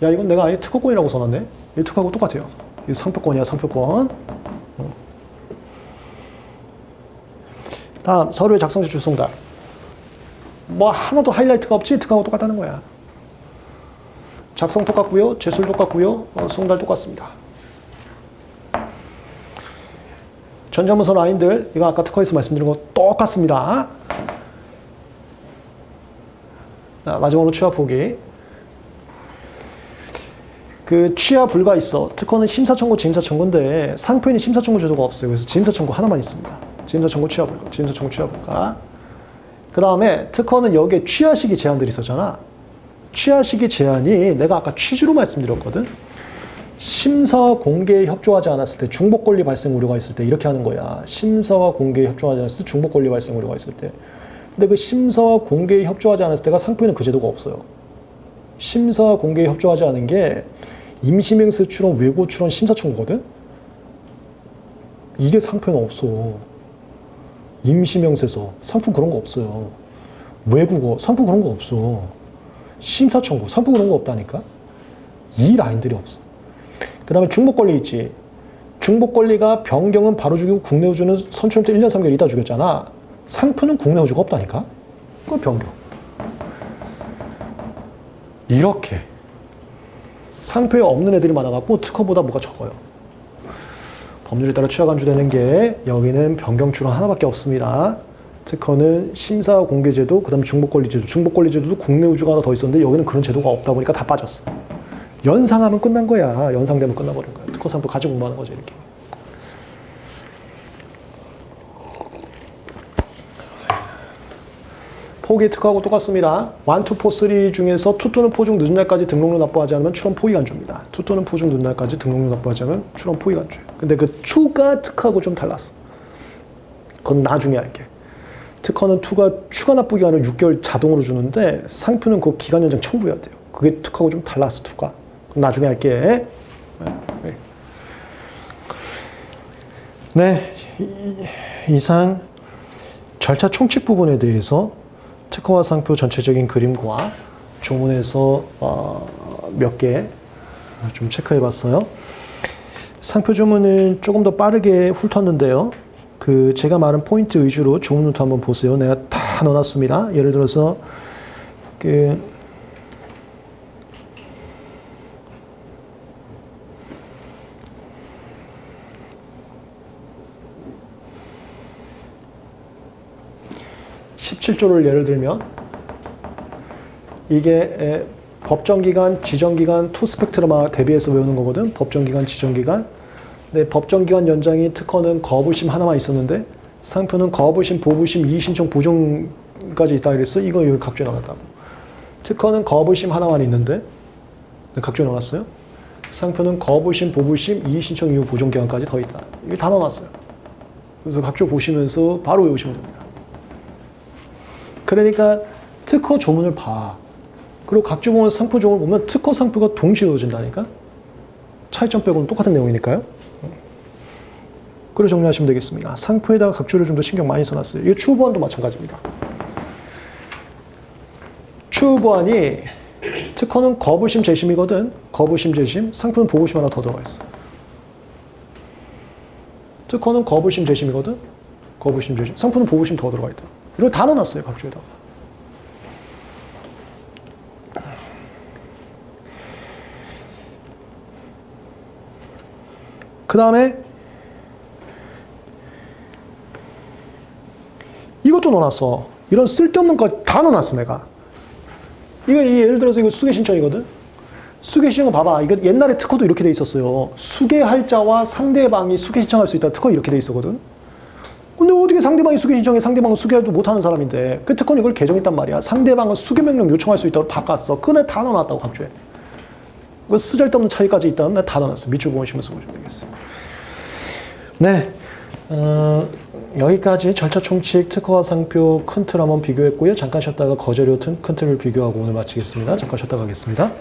야 이건 내가 아예 특허권이라고 써놨네. 이 특허하고 똑같아요. 이 상표권이야 상표권. 다음 서류의 작성 제출 송달. 뭐 하나도 하이라이트가 없지? 특허하고 똑같다는 거야. 작성 똑같고요. 제술 똑같고요. 송달 똑같습니다. 전자문서 라인들 이거 아까 특허에서 말씀드린 거 똑같습니다. 자, 마지막으로 취하 포기. 그 취하 불가 있어. 특허는 심사청구, 지임사청구인데 상표에는 심사청구 제도가 없어요. 그래서 지임사청구 하나만 있습니다. 지임사청구, 취하 불가. 지임사청구, 취하 불가. 그 다음에 특허는 여기에 취하 시기 제한들이 있었잖아. 취하 시기 제한이 내가 아까 취지로 말씀드렸거든. 심사와 공개에 협조하지 않았을 때 중복 권리 발생 우려가 있을 때 이렇게 하는 거야. 심사와 공개에 협조하지 않았을 때 중복 권리 발생 우려가 있을 때. 근데 그 심사와 공개에 협조하지 않았을 때가 상표에는 그 제도가 없어요. 심사와 공개에 협조하지 않은 게 임시명세 추론, 외고 추론, 심사 청구거든. 이게 상표는 없어. 임시명세서 상표 그런 거 없어요. 외국어 상표 그런 거 없어. 심사 청구 상표 그런 거 없다니까. 이 라인들이 없어. 그 다음에 중복 권리 있지. 중복 권리가 변경은 바로 죽이고 국내 우주는 선출할 때 1년 3개월 있다 죽였잖아. 상표는 국내 우주가 없다니까. 그거 변경. 이렇게 상표에 없는 애들이 많아갖고 특허보다 뭐가 적어요. 법률에 따라 취하 간주되는 게 여기는 변경 추론 하나밖에 없습니다. 특허는 심사 공개제도, 그 다음에 중복권리제도. 중복권리제도도 국내 우주가 하나 더 있었는데 여기는 그런 제도가 없다 보니까 다 빠졌어. 연상하면 끝난 거야. 연상되면 끝나버린 거야. 특허 상표 가지고 공부하는 거지 이렇게. 포기 특허하고 똑같습니다. 1, 2, 4, 3 중에서 2 또는 4 중 늦은 날까지 등록료 납부하지 않으면 출원 포기 간주입니다. 2 또는 4 중 늦은 날까지 등록료 납부하지 않으면 출원 포기 간주예요. 근데 그 2가 특허하고 좀 달랐어. 그건 나중에 할게. 특허는 2가 추가 납부 기간을 6개월 자동으로 주는데 상표는 그 기간 연장 청구해야 돼요. 그게 특허하고 좀 달랐어, 2가. 그건 나중에 할게. 네, 이상 절차 총칙 부분에 대해서 특허와 상표 전체적인 그림과 조문에서 몇 개 좀 체크해 봤어요. 상표 조문은 조금 더 빠르게 훑었는데요. 그 제가 말한 포인트 위주로 조문 노트 한번 보세요. 내가 다 넣어놨습니다. 예를 들어서 그 (17조를) 예를 들면 이게 법정기간, 지정기간, 투 스펙트럼화 대비해서 외우는 거거든. 법정기간, 지정기간. 근데 법정기간 연장이 특허는 거부심 하나만 있었는데 상표는 거부심, 보부심, 이의신청, 보정까지 있다 그랬어. 이거 여기 각주에 넣어놨다고. 특허는 거부심 하나만 있는데 각주에 넣어놨어요. 상표는 거부심, 보부심, 이의신청 이후 보정기간까지 더 있다. 이거 다 넣어놨어요. 그래서 각주 보시면서 바로 외우시면 됩니다. 그러니까 특허 조문을 봐. 그리고 각주 보면 상표 조문을 보면 특허 상표가 동시에 넣어진다니까. 차이점 빼고는 똑같은 내용이니까요. 그래 정리하시면 되겠습니다. 상표에다가 각주를 좀 더 신경 많이 써놨어요. 이게 추후 보완도 마찬가지입니다. 추후 보완이 특허는 거부심, 재심이거든. 거부심, 재심. 상표는 보부심 하나 더 들어가 있어. 특허는 거부심, 재심이거든. 거부심, 재심. 상표는 보부심 더 들어가 있다. 이걸 다 넣어놨어요, 각주에다가. 그 다음에 이것도 넣어놨어. 이런 쓸데없는 거 다 넣어놨어, 내가. 이거 예를 들어서 이거 수개 신청이거든. 수개 신청 봐봐. 이거 옛날에 특허도 이렇게 돼 있었어요. 수개할 자와 상대방이 수개 신청할 수 있다. 특허 이렇게 돼 있었거든. 근데 어떻게 상대방이 수개 신청해? 상대방은 수개도 못하는 사람인데. 그 특허는 이걸 개정했단 말이야. 상대방은 수개 명령 요청할 수 있다고 바꿨어. 그거 다 넣어놨다고, 각주에. 그 쓰잘데없는 차이까지 있다는 다 넣어놨어. 밑줄 보시면서 보시면 되겠어요. 네. 여기까지 절차 총칙, 특허와 상표 큰 틀 한번 비교했고요. 잠깐 쉬었다가 거절료 큰 틀을 비교하고 오늘 마치겠습니다. 잠깐 쉬었다 가겠습니다.